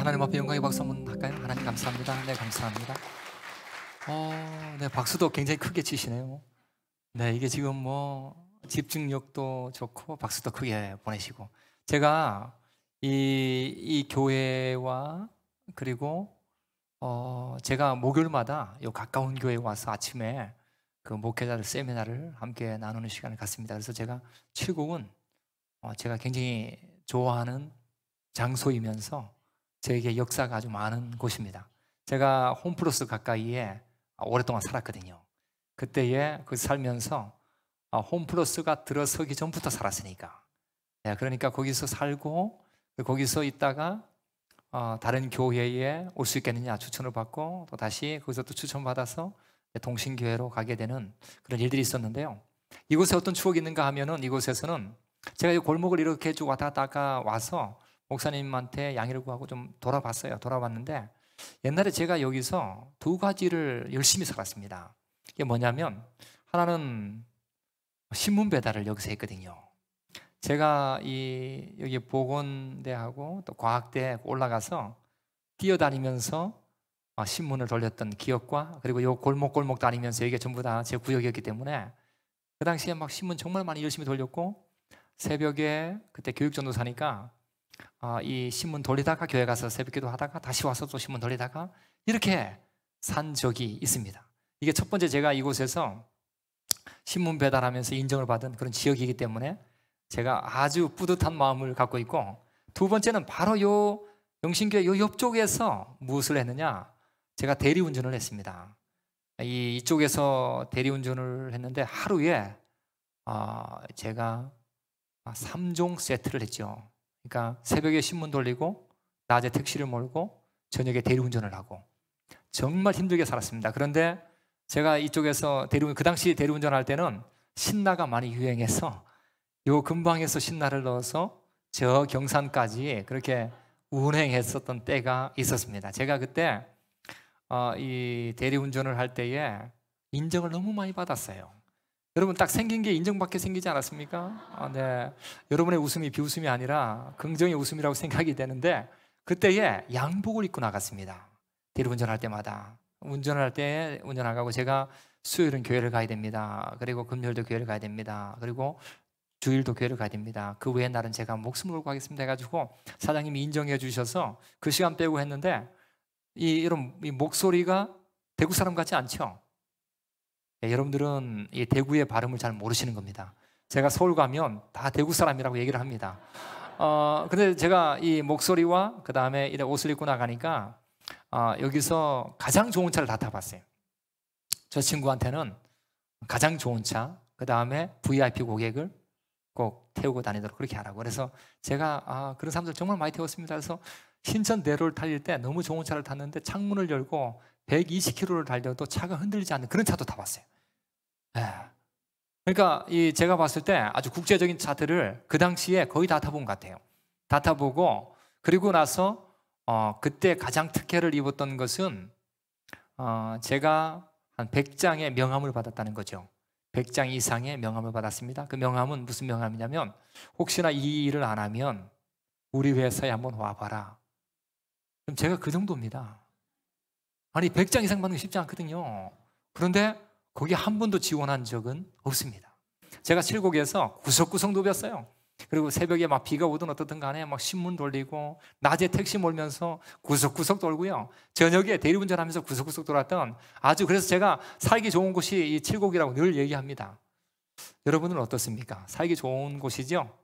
하나님 앞에 영광의 박수 한번 할까요? 하나님 감사합니다. 네, 감사합니다. 네, 박수도 굉장히 크게 치시네요. 네, 이게 지금 뭐 집중력도 좋고 박수도 크게 보내시고, 제가 이 교회와 그리고 제가 목요일마다 요 가까운 교회에 와서 아침에 그 목회자들 세미나를 함께 나누는 시간을 갖습니다. 그래서 제가 칠곡은 제가 굉장히 좋아하는 장소이면서 저에게 역사가 아주 많은 곳입니다. 제가 홈플러스 가까이에 오랫동안 살았거든요. 그때에 그 살면서 홈플러스가 들어서기 전부터 살았으니까, 네, 그러니까 거기서 살고 거기서 있다가 다른 교회에 올 수 있겠느냐 추천을 받고 또 다시 거기서 또 추천받아서 동신교회로 가게 되는 그런 일들이 있었는데요. 이곳에 어떤 추억이 있는가 하면은, 이곳에서는 제가 이 골목을 이렇게 쭉 왔다 갔다 와서 목사님한테 양해를 구하고 좀 돌아봤어요. 돌아봤는데 옛날에 제가 여기서 두 가지를 열심히 살았습니다. 이게 뭐냐면, 하나는 신문 배달을 여기서 했거든요. 제가 여기 보건대하고 또 과학대 올라가서 뛰어다니면서 신문을 돌렸던 기억과, 그리고 요 골목 다니면서 이게 전부 다 제 구역이었기 때문에 그 당시에 막 신문 정말 많이 열심히 돌렸고, 새벽에 그때 교육전도사니까 이 신문 돌리다가 교회 가서 새벽기도 하다가 다시 와서 또 신문 돌리다가 이렇게 산 적이 있습니다. 이게 첫 번째, 제가 이곳에서 신문 배달하면서 인정을 받은 그런 지역이기 때문에 제가 아주 뿌듯한 마음을 갖고 있고, 두 번째는 바로 요 영신교회 요 옆쪽에서 무엇을 했느냐, 제가 대리운전을 했습니다. 이쪽에서 대리운전을 했는데 하루에 제가 3종 세트를 했죠. 그러니까 새벽에 신문 돌리고 낮에 택시를 몰고 저녁에 대리운전을 하고 정말 힘들게 살았습니다. 그런데 제가 이쪽에서 그 당시 대리운전할 때는 신라가 많이 유행해서 요 근방에서 신라를 넣어서 저 경산까지 그렇게 운행했었던 때가 있었습니다. 제가 그때 이 대리운전을 할 때에 인정을 너무 많이 받았어요. 여러분, 딱 생긴 게 인정받게 생기지 않았습니까? 네. 여러분의 웃음이 비웃음이 아니라 긍정의 웃음이라고 생각이 되는데, 그때에 양복을 입고 나갔습니다. 대리운전할 때마다. 운전할 때 운전하고, 제가 수요일은 교회를 가야 됩니다. 그리고 금요일도 교회를 가야 됩니다. 그리고 주일도 교회를 가야 됩니다. 그 외의 날은 제가 목숨을 걸고 하겠습니다 해가지고 사장님이 인정해 주셔서 그 시간 빼고 했는데, 이 목소리가 대구 사람 같지 않죠? 네, 여러분들은 이 대구의 발음을 잘 모르시는 겁니다. 제가 서울 가면 다 대구 사람이라고 얘기를 합니다. 근데 제가 이 목소리와 그 다음에 이런 옷을 입고 나가니까 여기서 가장 좋은 차를 다 타봤어요. 저 친구한테는 가장 좋은 차, 그 다음에 VIP 고객을 꼭 태우고 다니도록 그렇게 하라고. 그래서 제가 그런 사람들 정말 많이 태웠습니다. 그래서 신천대로를 달릴 때 너무 좋은 차를 탔는데 창문을 열고 120km를 달려도 차가 흔들리지 않는 그런 차도 타봤어요. 그러니까 제가 봤을 때 아주 국제적인 차들을 그 당시에 거의 다 타본 것 같아요. 다 타보고, 그리고 나서 그때 가장 특혜를 입었던 것은 제가 한 100장의 명함을 받았다는 거죠. 100장 이상의 명함을 받았습니다. 그 명함은 무슨 명함이냐면, 혹시나 이 일을 안 하면 우리 회사에 한번 와봐라. 그럼 제가 그 정도입니다. 아니, 100장 이상 받는 게 쉽지 않거든요. 그런데 거기 한 번도 지원한 적은 없습니다. 제가 칠곡에서 구석구석 누볐어요. 그리고 새벽에 막 비가 오든 어떻든 간에 막 신문 돌리고, 낮에 택시 몰면서 구석구석 돌고요. 저녁에 대리운전하면서 구석구석 돌았던, 아주, 그래서 제가 살기 좋은 곳이 이 칠곡이라고 늘 얘기합니다. 여러분은 어떻습니까? 살기 좋은 곳이죠?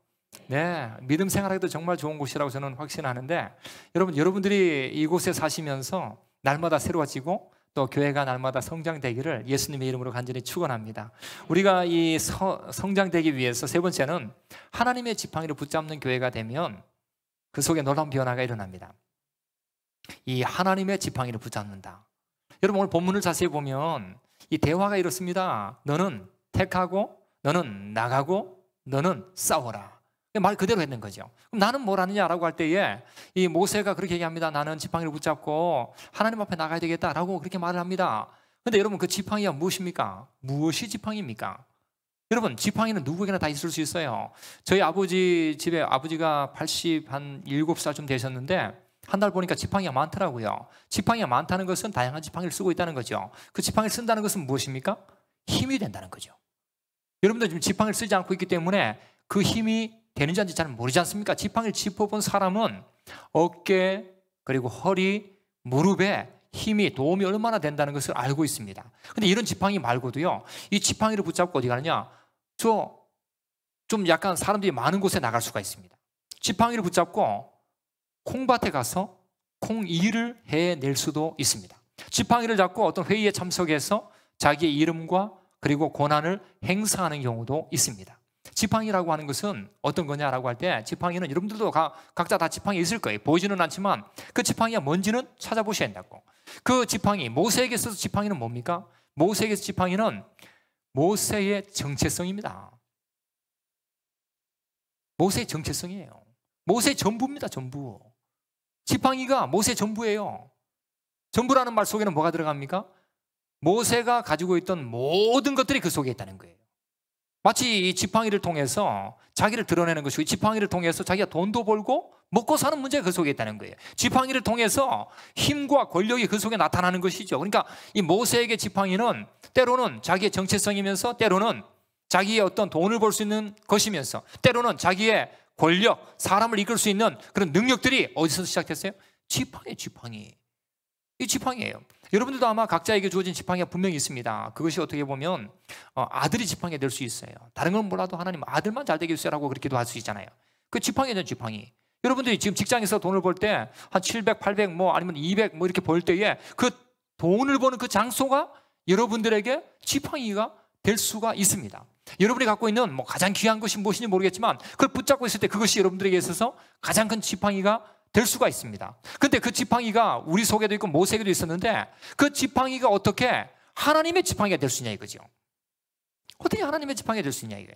네, 믿음 생활하기도 정말 좋은 곳이라고 저는 확신하는데, 여러분들이 이곳에 사시면서 날마다 새로워지고 또 교회가 날마다 성장되기를 예수님의 이름으로 간절히 축원합니다. 우리가 이 성장되기 위해서 세 번째는 하나님의 지팡이를 붙잡는 교회가 되면 그 속에 놀라운 변화가 일어납니다. 이 하나님의 지팡이를 붙잡는다. 여러분, 오늘 본문을 자세히 보면 이 대화가 이렇습니다. 너는 택하고, 너는 나가고, 너는 싸워라. 말 그대로 했는 거죠. 그럼 나는 뭘 하느냐라고 할 때에 이 모세가 그렇게 얘기합니다. 나는 지팡이를 붙잡고 하나님 앞에 나가야 되겠다라고 그렇게 말을 합니다. 그런데 여러분, 그 지팡이가 무엇입니까? 무엇이 지팡이입니까? 여러분, 지팡이는 누구에게나 다 있을 수 있어요. 저희 아버지 집에 아버지가 87살 좀 되셨는데 한 달 보니까 지팡이가 많더라고요. 지팡이가 많다는 것은 다양한 지팡이를 쓰고 있다는 거죠. 그 지팡이를 쓴다는 것은 무엇입니까? 힘이 된다는 거죠. 여러분들 지금 지팡이를 쓰지 않고 있기 때문에 그 힘이 되는지 안 되는지 잘 모르지 않습니까? 지팡이를 짚어본 사람은 어깨 그리고 허리, 무릎에 힘이 도움이 얼마나 된다는 것을 알고 있습니다. 근데 이런 지팡이 말고도요, 이 지팡이를 붙잡고 어디 가느냐? 좀 약간 사람들이 많은 곳에 나갈 수가 있습니다. 지팡이를 붙잡고 콩밭에 가서 콩일을 해낼 수도 있습니다. 지팡이를 잡고 어떤 회의에 참석해서 자기의 이름과 그리고 권한을 행사하는 경우도 있습니다. 지팡이라고 하는 것은 어떤 거냐라고 할 때, 지팡이는 여러분들도 각자 다 지팡이 있을 거예요. 보이지는 않지만 그 지팡이가 뭔지는 찾아보셔야 된다고. 그 지팡이, 모세에게 있어서 지팡이는 뭡니까? 모세에게 있어서 지팡이는 모세의 정체성입니다. 모세의 정체성이에요. 모세의 전부입니다. 전부. 지팡이가 모세의 전부예요. 전부라는 말 속에는 뭐가 들어갑니까? 모세가 가지고 있던 모든 것들이 그 속에 있다는 거예요. 마치 이 지팡이를 통해서 자기를 드러내는 것이고, 이 지팡이를 통해서 자기가 돈도 벌고 먹고 사는 문제가 그 속에 있다는 거예요. 지팡이를 통해서 힘과 권력이 그 속에 나타나는 것이죠. 그러니까 이 모세에게 지팡이는 때로는 자기의 정체성이면서, 때로는 자기의 어떤 돈을 벌 수 있는 것이면서, 때로는 자기의 권력, 사람을 이끌 수 있는 그런 능력들이 어디서 시작됐어요? 지팡이. 이 지팡이예요. 여러분들도 아마 각자에게 주어진 지팡이가 분명히 있습니다. 그것이 어떻게 보면 아들이 지팡이가 될 수 있어요. 다른 건 몰라도 하나님 아들만 잘 되게 해주세요라고 그렇게도 할 수 있잖아요. 그 지팡이는 지팡이. 여러분들이 지금 직장에서 돈을 벌 때 한 700, 800 뭐 아니면 200 뭐 이렇게 벌 때에 그 돈을 버는 그 장소가 여러분들에게 지팡이가 될 수가 있습니다. 여러분이 갖고 있는 뭐 가장 귀한 것이 무엇인지 모르겠지만 그걸 붙잡고 있을 때 그것이 여러분들에게 있어서 가장 큰 지팡이가 될 수가 있습니다. 근데 그 지팡이가 우리 속에도 있고 모세에게도 있었는데, 그 지팡이가 어떻게 하나님의 지팡이가 될 수 있냐 이거죠. 어떻게 하나님의 지팡이가 될 수 있냐 이게.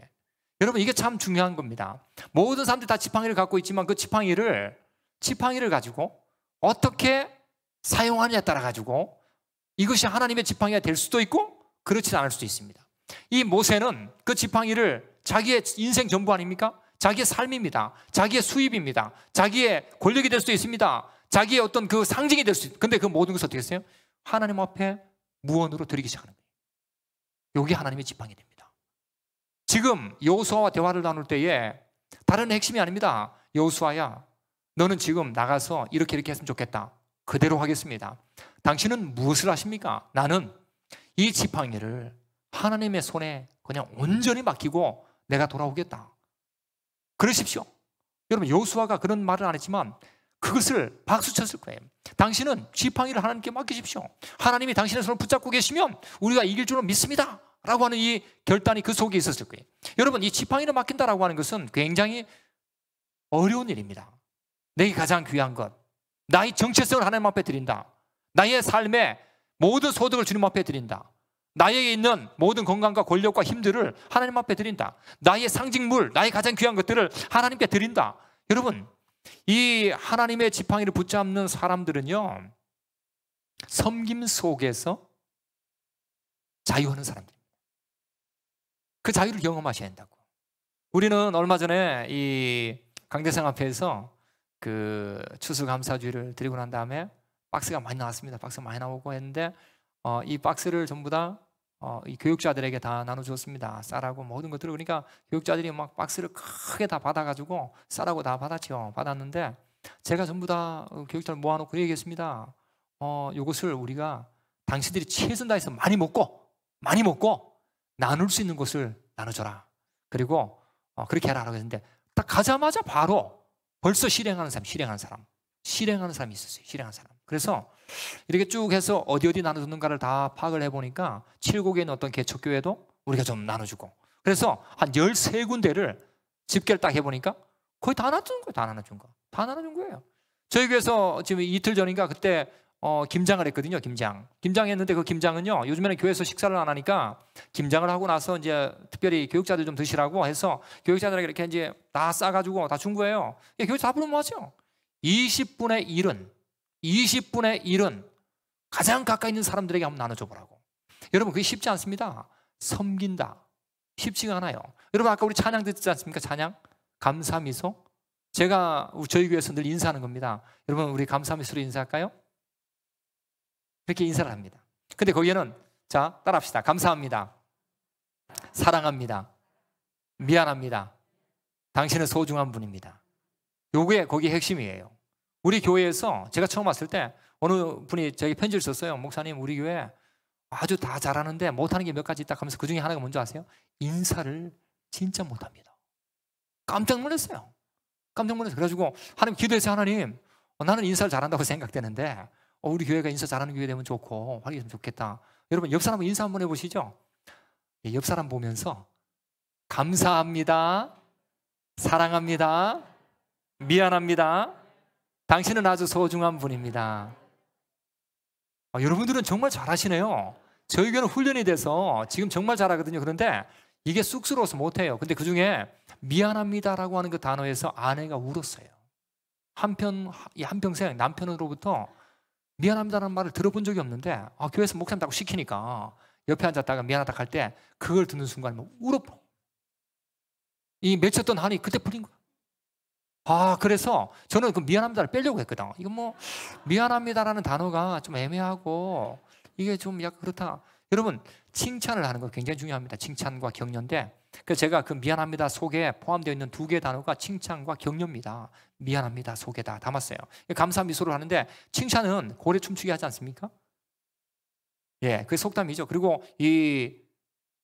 여러분, 이게 참 중요한 겁니다. 모든 사람들이 다 지팡이를 갖고 있지만 그 지팡이를 가지고 어떻게 사용하느냐에 따라 가지고 이것이 하나님의 지팡이가 될 수도 있고 그렇지 않을 수도 있습니다. 이 모세는 그 지팡이를 자기의 인생 전부 아닙니까? 자기의 삶입니다. 자기의 수입입니다. 자기의 권력이 될 수도 있습니다. 자기의 어떤 그 상징이 될 수 있습니다. 근데 그 모든 것을 어떻게 했어요? 하나님 앞에 무언으로 드리기 시작하는 거예요. 이게 하나님의 지팡이 됩니다. 지금 여호수아와 대화를 나눌 때에 다른 핵심이 아닙니다. 여호수아야, 너는 지금 나가서 이렇게 했으면 좋겠다. 그대로 하겠습니다. 당신은 무엇을 하십니까? 나는 이 지팡이를 하나님의 손에 그냥 온전히 맡기고 내가 돌아오겠다. 그러십시오. 여러분, 여호수아가 그런 말을 안 했지만 그것을 박수 쳤을 거예요. 당신은 지팡이를 하나님께 맡기십시오. 하나님이 당신의 손을 붙잡고 계시면 우리가 이길 줄은 믿습니다 라고 하는 이 결단이 그 속에 있었을 거예요. 여러분, 이 지팡이를 맡긴다라고 하는 것은 굉장히 어려운 일입니다. 내게 가장 귀한 것, 나의 정체성을 하나님 앞에 드린다. 나의 삶의 모든 소득을 주님 앞에 드린다. 나에게 있는 모든 건강과 권력과 힘들을 하나님 앞에 드린다. 나의 상징물, 나의 가장 귀한 것들을 하나님께 드린다. 여러분, 이 하나님의 지팡이를 붙잡는 사람들은요, 섬김 속에서 자유하는 사람들입니다. 그 자유를 경험하셔야 한다고. 우리는 얼마 전에 이 강대상 앞에서 그 추수감사주의를 드리고 난 다음에 박스가 많이 나왔습니다. 박스가 많이 나오고 했는데 이 박스를 전부 다 이 교육자들에게 다 나눠주었습니다. 쌀하고 모든 것들을. 그러니까 교육자들이 막 박스를 크게 다 받아가지고 쌀하고 다 받았죠. 받았는데 제가 전부 다 교육자를 모아놓고 얘기했습니다. 이것을 우리가 당신들이 최선 다해서 많이 먹고 나눌 수 있는 것을 나눠줘라. 그리고 그렇게 해라 라고 했는데 딱 가자마자 바로 벌써 실행하는 사람이 있었어요. 실행하는 사람. 그래서 이렇게 쭉 해서 어디 나눠줬는가를 다 파악을 해보니까 칠곡에 있는 어떤 개척교회도 우리가 좀 나눠주고, 그래서 한 13군데를 집계를 딱 해보니까 거의 다 나눠준 거예요. 저희 교회에서 지금 이틀 전인가 그때 김장을 했거든요. 김장 했는데 그 김장은요, 요즘에는 교회에서 식사를 안 하니까 김장을 하고 나서 이제 특별히 교육자들 좀 드시라고 해서 교육자들에게 이렇게 이제 다 싸가지고 다 준 거예요. 교육자 다 부르면 뭐하죠? 20분의 1은 가장 가까이 있는 사람들에게 한번 나눠줘 보라고. 여러분, 그게 쉽지 않습니다. 섬긴다. 쉽지가 않아요. 여러분, 아까 우리 찬양 듣지 않습니까? 찬양? 감사미소, 제가 저희 교회에서 늘 인사하는 겁니다. 여러분 우리 감사 미소로 인사할까요? 그렇게 인사를 합니다. 근데 거기에는 자 따라합시다. 감사합니다. 사랑합니다. 미안합니다. 당신은 소중한 분입니다. 요게 거기 핵심이에요. 우리 교회에서 제가 처음 왔을 때 어느 분이 저에게 편지를 썼어요. 목사님 우리 교회 아주 다 잘하는데 못하는 게 몇 가지 있다 하면서 그 중에 하나가 뭔지 아세요? 인사를 진짜 못합니다. 깜짝 놀랐어요. 깜짝 놀랐어요. 그래가지고 하나님 기도해서 하나님 나는 인사를 잘한다고 생각되는데 우리 교회가 인사 잘하는 교회 되면 좋고 활기면 좋겠다. 여러분 옆 사람 인사 한번 해보시죠. 옆 사람 보면서 감사합니다. 사랑합니다. 미안합니다. 당신은 아주 소중한 분입니다. 여러분들은 정말 잘하시네요. 저희 교회는 훈련이 돼서 지금 정말 잘하거든요. 그런데 이게 쑥스러워서 못해요. 근데 그중에 미안합니다라고 하는 그 단어에서 아내가 울었어요. 한평생 남편으로부터 미안합니다라는 말을 들어본 적이 없는데 교회에서 목사님 따고 시키니까 옆에 앉았다가 미안하다 할 때 그걸 듣는 순간 울어버려. 이 맺혔던 한이 그때 풀린 거야. 그래서 저는 그 미안합니다를 빼려고 했거든. 이거 뭐 미안합니다라는 단어가 좀 애매하고 이게 좀 약간 그렇다. 여러분 칭찬을 하는 거 굉장히 중요합니다. 칭찬과 격려인데 그래서 제가 그 미안합니다 속에 포함되어 있는 두 개의 단어가 칭찬과 격려입니다. 미안합니다 속에 다 담았어요. 감사 미소를 하는데 칭찬은 고래 춤추게 하지 않습니까? 예, 그게 속담이죠. 그리고 이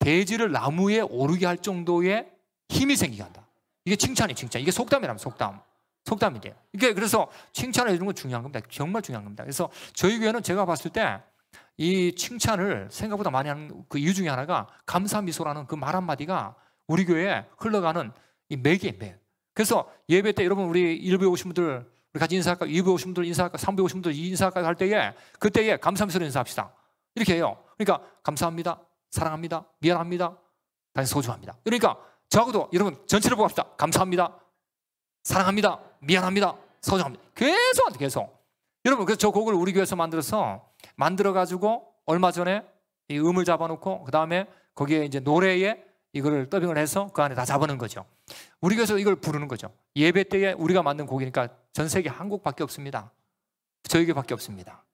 돼지를 나무에 오르게 할 정도의 힘이 생기게 한다. 이게 칭찬이 칭찬. 이게 속담이라면 속담이 돼요. 이게 그래서 칭찬을 해주는 건 중요한 겁니다. 정말 중요한 겁니다. 그래서 저희 교회는 제가 봤을 때 이 칭찬을 생각보다 많이 하는 그 이유 중에 하나가 감사 미소라는 그 말 한마디가 우리 교회에 흘러가는 이 맥이에요, 맥. 그래서 예배 때 여러분 우리 1부에 오신 분들 우리 같이 인사할까? 2부에 오신 분들 인사할까? 3부에 오신 분들 인사할까? 할 때에 그때에 감사 미소로 인사합시다. 이렇게 해요. 그러니까 감사합니다. 사랑합니다. 미안합니다. 당신 소중합니다. 그러니까 저하고도 여러분 전체를 보고 합시다. 감사합니다. 사랑합니다. 미안합니다. 소중합니다. 계속. 여러분 그래서 저 곡을 우리 교회에서 만들어가지고 얼마 전에 이 음을 잡아놓고 그 다음에 거기에 이제 노래에 이거를 더빙을 해서 그 안에 다 잡아놓은 거죠. 우리 교회에서 이걸 부르는 거죠. 예배 때에 우리가 만든 곡이니까 전 세계 한 곡밖에 없습니다. 저희 교회밖에 없습니다.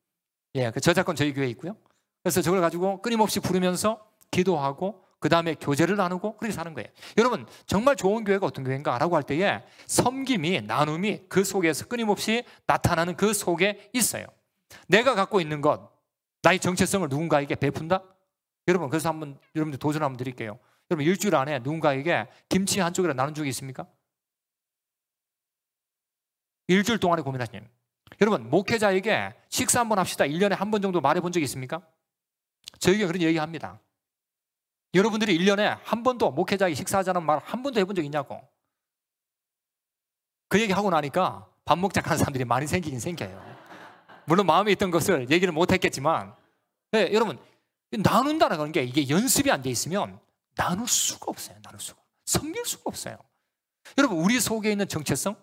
예, 그 저작권 저희 교회에 있고요. 그래서 저걸 가지고 끊임없이 부르면서 기도하고 그 다음에 교제를 나누고 그렇게 사는 거예요. 여러분 정말 좋은 교회가 어떤 교회인가 라고 할 때에 섬김이 나눔이 그 속에서 끊임없이 나타나는 그 속에 있어요. 내가 갖고 있는 것 나의 정체성을 누군가에게 베푼다? 여러분 그래서 한번 여러분들 도전 한번 드릴게요. 여러분 일주일 안에 누군가에게 김치 한 쪽이라도 나눈 적이 있습니까? 일주일 동안에 고민하시는 여러분 목회자에게 식사 한번 합시다 1년에 한 번 정도 말해본 적이 있습니까? 저희가 그런 얘기합니다. 여러분들이 1년에 한 번도 목회자에게 식사하자는 말 한 번도 해본 적 있냐고. 그 얘기 하고 나니까 밥 먹자 하는 사람들이 많이 생기긴 생겨요. 물론 마음에 있던 것을 얘기를 못했겠지만 네, 여러분 나눈다는 게 이게 연습이 안 돼 있으면 나눌 수가 없어요. 섬길 수가 없어요. 여러분 우리 속에 있는 정체성,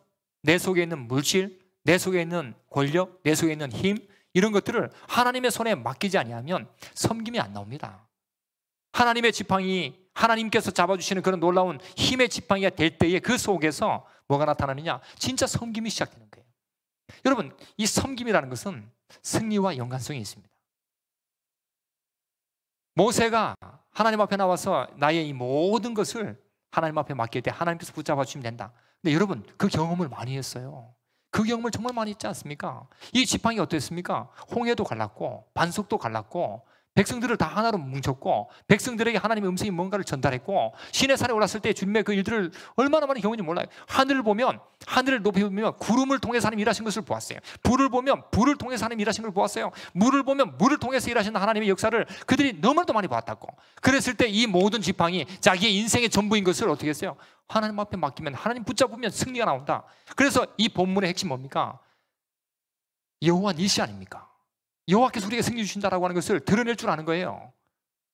내 속에 있는 물질, 내 속에 있는 권력, 내 속에 있는 힘 이런 것들을 하나님의 손에 맡기지 아니하면 섬김이 안 나옵니다. 하나님의 지팡이, 하나님께서 잡아주시는 그런 놀라운 힘의 지팡이가 될 때에 그 속에서 뭐가 나타나느냐? 진짜 섬김이 시작되는 거예요. 여러분, 이 섬김이라는 것은 승리와 연관성이 있습니다. 모세가 하나님 앞에 나와서 나의 이 모든 것을 하나님 앞에 맡길 때 하나님께서 붙잡아 주시면 된다. 근데 여러분, 그 경험을 많이 했어요. 그 경험을 정말 많이 했지 않습니까? 이 지팡이가 어땠습니까? 홍해도 갈랐고 반석도 갈랐고 백성들을 다 하나로 뭉쳤고 백성들에게 하나님의 음성이 뭔가를 전달했고 시내산에 올랐을 때 주님의 그 일들을 얼마나 많이 경험인지 몰라요. 하늘을 높이 보면 구름을 통해서 하나님 일하신 것을 보았어요. 불을 보면 불을 통해서 하나님 일하신 걸 보았어요. 물을 보면 물을 통해서 일하시는 하나님의 역사를 그들이 너무나도 많이 보았다고. 그랬을 때 이 모든 지팡이 자기의 인생의 전부인 것을 어떻게 했어요? 하나님 앞에 맡기면 하나님 붙잡으면 승리가 나온다. 그래서 이 본문의 핵심 뭡니까? 여호와 니시 아닙니까? 여호와께서 우리에게 승리 주신다라고 하는 것을 드러낼 줄 아는 거예요.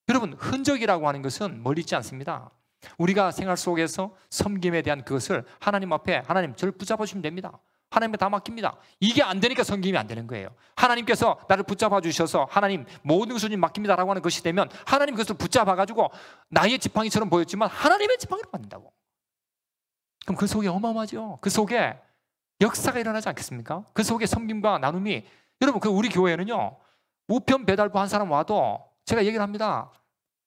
여러분 흔적이라고 하는 것은 멀리 있지 않습니다. 우리가 생활 속에서 섬김에 대한 그것을 하나님 앞에 하나님 저를 붙잡아 주시면 됩니다. 하나님께 다 맡깁니다. 이게 안 되니까 섬김이 안 되는 거예요. 하나님께서 나를 붙잡아 주셔서 하나님 모든 것을 맡깁니다라고 하는 것이 되면 하나님 그것을 붙잡아 가지고 나의 지팡이처럼 보였지만 하나님의 지팡이로 만든다고. 그럼 그 속에 어마어마하죠. 그 속에 역사가 일어나지 않겠습니까? 그 속에 섬김과 나눔이, 여러분 그 우리 교회는요, 우편 배달부 한 사람 와도 제가 얘기를 합니다.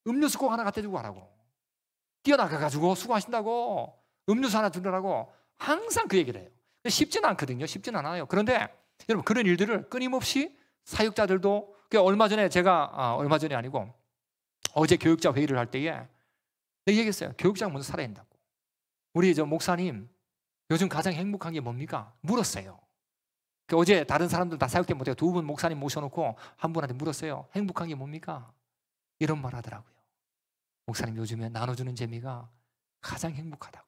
음료수 꼭 하나 갖다 주고 가라고. 뛰어나가가지고 수고하신다고 음료수 하나 주느라고 항상 그 얘기를 해요. 쉽지는 않거든요. 쉽지는 않아요. 그런데 여러분 그런 일들을 끊임없이 사역자들도, 얼마 전에 제가 얼마 전이 아니고 어제 교육자 회의를 할 때에 내가 얘기했어요. 교육자가 먼저 살아야 된다고. 우리 저 목사님 요즘 가장 행복한 게 뭡니까? 물었어요. 어제 다른 사람들 다 사역 때 못해요. 2분 목사님 모셔놓고 한 분한테 물었어요. 행복한 게 뭡니까? 이런 말 하더라고요. 목사님 요즘에 나눠주는 재미가 가장 행복하다고.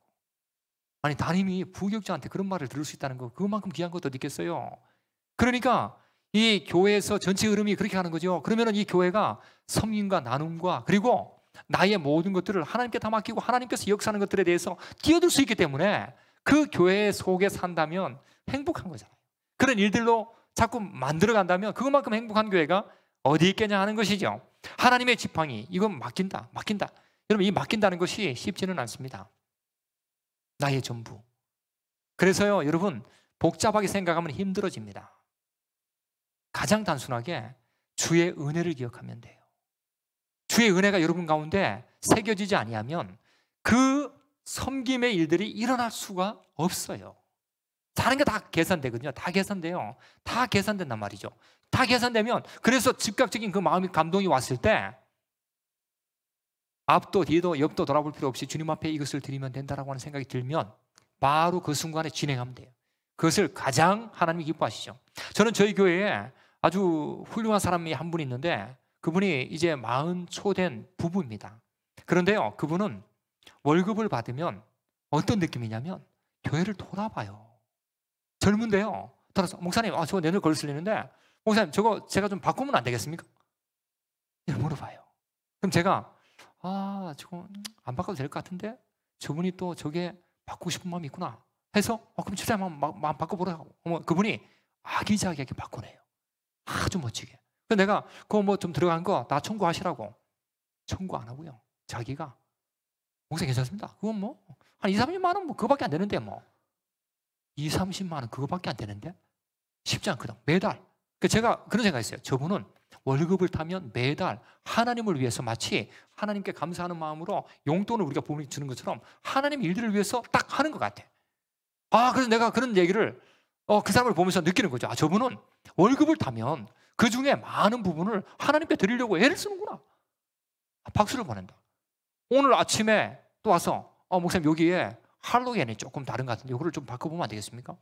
아니 담임이 부교육자한테 그런 말을 들을 수 있다는 거, 그것만큼 귀한 것도 어디 있겠어요. 그러니까 이 교회에서 전체 흐름이 그렇게 하는 거죠. 그러면 이 교회가 섬김과 나눔과 그리고 나의 모든 것들을 하나님께 다 맡기고 하나님께서 역사하는 것들에 대해서 뛰어들 수 있기 때문에 그 교회 속에 산다면 행복한 거잖아요. 그런 일들로 자꾸 만들어 간다면 그것만큼 행복한 교회가 어디 있겠냐 하는 것이죠. 하나님의 지팡이, 이건 맡긴다. 여러분 이 맡긴다는 것이 쉽지는 않습니다. 나의 전부. 그래서요 여러분 복잡하게 생각하면 힘들어집니다. 가장 단순하게 주의 은혜를 기억하면 돼요. 주의 은혜가 여러분 가운데 새겨지지 아니하면 그 섬김의 일들이 일어날 수가 없어요. 다른 게 다 계산되거든요. 다 계산돼요. 다 계산된단 말이죠. 다 계산되면, 그래서 즉각적인 그 마음의 감동이 왔을 때 앞도 뒤도 옆도 돌아볼 필요 없이 주님 앞에 이것을 드리면 된다라고 하는 생각이 들면 바로 그 순간에 진행하면 돼요. 그것을 가장 하나님이 기뻐하시죠. 저는 저희 교회에 아주 훌륭한 사람이 한 분 있는데 그분이 이제 40초 된 부부입니다. 그런데요 그분은 월급을 받으면 어떤 느낌이냐면 교회를 돌아봐요. 젊은데요 돌아서 목사님 저 내년 걸 쓰리는데 목사님 저거 제가 좀 바꾸면 안 되겠습니까? 이렇게 물어봐요. 그럼 제가 저거 안 바꿔도 될 것 같은데 저분이 또 저게 바꾸고 싶은 마음이 있구나 해서 그럼 진짜 마음 바꿔보라고. 그분이 아기자기하게 바꾸네요. 아주 멋지게. 그래서 내가 그거 뭐 좀 들어간 거 다 청구하시라고. 청구 안 하고요. 자기가 목사님 괜찮습니다. 그건 뭐 한 2, 30만 원 뭐 그거밖에 안 되는데 뭐 2, 30만 원 그거밖에 안 되는데 쉽지 않거든. 매달. 제가 그런 생각했어요. 저분은 월급을 타면 매달 하나님을 위해서 마치 하나님께 감사하는 마음으로 용돈을 우리가 부모님이 주는 것처럼 하나님 일들을 위해서 딱 하는 것 같아. 그래서 내가 그런 얘기를 그 사람을 보면서 느끼는 거죠. 저분은 월급을 타면 그 중에 많은 부분을 하나님께 드리려고 애를 쓰는구나. 박수를 보낸다. 오늘 아침에 또 와서 목사님 여기에 할로겐이 조금 다른 것 같은데 이거를 좀 바꿔보면 안 되겠습니까?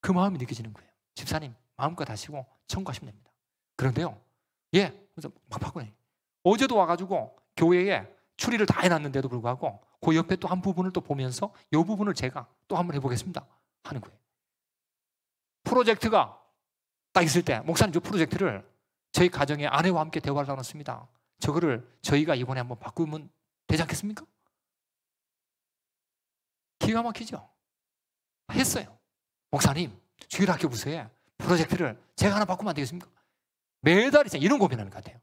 그 마음이 느껴지는 거예요. 집사님 마음껏 하시고 청구하시면 됩니다. 그런데요 그래서 막 바꾸네. 어제도 와가지고 교회에 추리를 다 해놨는데도 불구하고 그 옆에 또 한 부분을 또 보면서 이 부분을 제가 또 한번 해보겠습니다 하는 거예요. 프로젝트가 딱 있을 때 목사님 저 프로젝트를 저희 가정의 아내와 함께 대화를 나눴습니다. 저거를 저희가 이번에 한번 바꾸면 되지 않겠습니까? 기가 막히죠? 했어요. 목사님 주일학교 부서에 프로젝트를 제가 하나 바꾸면 안 되겠습니까? 매달 이런 고민하는 것 같아요.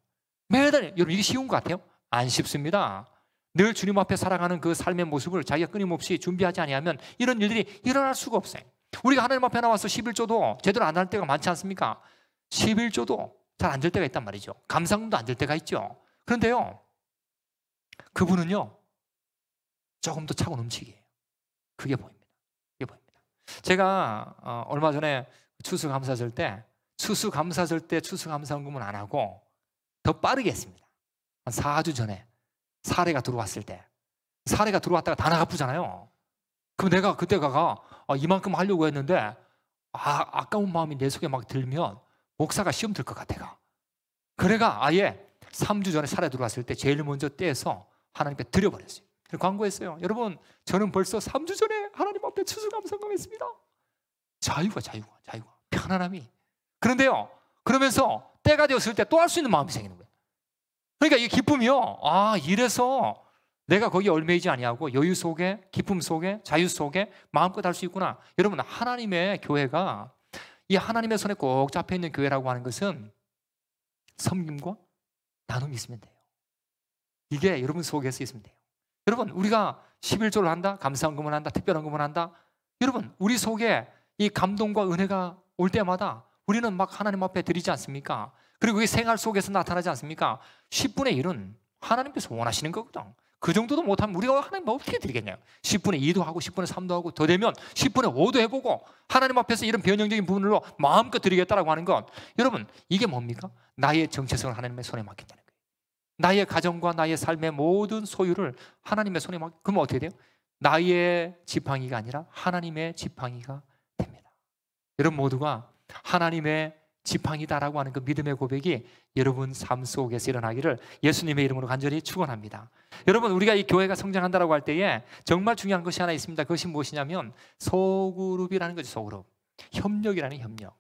매달. 여러분 이게 쉬운 것 같아요? 안 쉽습니다. 늘 주님 앞에 살아가는 그 삶의 모습을 자기가 끊임없이 준비하지 아니하면 이런 일들이 일어날 수가 없어요. 우리가 하나님 앞에 나와서 11조도 제대로 안 할 때가 많지 않습니까? 11조도 잘 안 될 때가 있단 말이죠. 감사금도 안 될 때가 있죠. 그런데요 그분은요 조금 더 차고 넘치게 해요. 그게 보입니다. 제가 얼마 전에 추수감사절 때 추수감사금은 안 하고 더 빠르게 했습니다. 한 4주 전에 사례가 들어왔을 때, 사례가 들어왔다가 다 나가쁘잖아요. 그럼 내가 그때가 이만큼 하려고 했는데 아까운 마음이 내 속에 막 들면 목사가 시험 들 것 같아가. 그래가 아예 3주 전에 사례 들어왔을 때 제일 먼저 떼서 하나님께 드려버렸어요. 광고했어요. 여러분 저는 벌써 3주 전에 하나님 앞에 추수감사금했습니다. 자유가 편안함이. 그런데요 그러면서 때가 되었을 때 또 할 수 있는 마음이 생기는 거예요. 그러니까 이 기쁨이요 이래서 내가 거기에 얽매이지 아니하고 여유 속에, 기쁨 속에, 자유 속에 마음껏 할 수 있구나. 여러분 하나님의 교회가 이 하나님의 손에 꼭 잡혀있는 교회라고 하는 것은 섬김과 나눔이 있으면 돼요. 이게 여러분 속에서 있으면 돼요. 여러분 우리가 11조를 한다, 감사헌금을 한다, 특별헌금을 한다, 여러분, 우리 속에 이 감동과 은혜가 올 때마다 우리는 막 하나님 앞에 드리지 않습니까? 그리고 이 생활 속에서 나타나지 않습니까? 10분의 1은 하나님께서 원하시는 거거든. 그 정도도 못하면 우리가 하나님 어떻게 드리겠냐요. 10분의 2도 하고 10분의 3도 하고 더 되면 10분의 5도 해보고 하나님 앞에서 이런 변형적인 부분으로 마음껏 드리겠다라고 하는 건, 여러분, 이게 뭡니까? 나의 정체성을 하나님의 손에 맡긴다는 거예요. 나의 가정과 나의 삶의 모든 소유를 하나님의 손에 맡기면, 그러면 어떻게 돼요? 나의 지팡이가 아니라 하나님의 지팡이가 됩니다. 여러분 모두가 하나님의 지팡이다라고 하는 그 믿음의 고백이 여러분 삶 속에서 일어나기를 예수님의 이름으로 간절히 축원합니다. 여러분, 우리가 이 교회가 성장한다라고 할 때에 정말 중요한 것이 하나 있습니다. 그것이 무엇이냐면 소그룹이라는 거죠. 소그룹. 협력이라는 협력.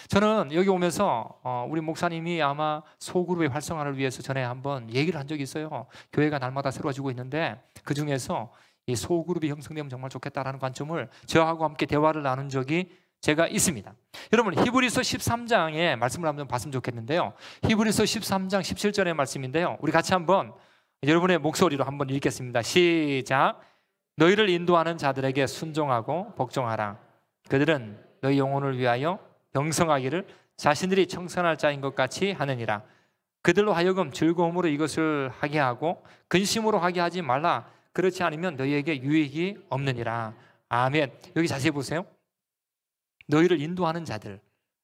저는 여기 오면서 우리 목사님이 아마 소그룹의 활성화를 위해서 전에 한번 얘기를 한 적이 있어요. 교회가 날마다 새로워지고 있는데 그 중에서 이 소그룹이 형성되면 정말 좋겠다라는 관점을 저하고 함께 대화를 나눈 적이 제가 있습니다. 여러분, 히브리서 13장의 말씀을 한번 봤으면 좋겠는데요. 히브리서 13장 17절의 말씀인데요. 우리 같이 한번 여러분의 목소리로 한번 읽겠습니다. 시작. 너희를 인도하는 자들에게 순종하고 복종하라. 그들은 너희 영혼을 위하여 병성하기를 자신들이 청산할 자인 것 같이 하느니라. 그들로 하여금 즐거움으로 이것을 하게 하고 근심으로 하게 하지 말라. 그렇지 않으면 너희에게 유익이 없느니라. 아멘. 여기 자세히 보세요. 너희를 인도하는 자들,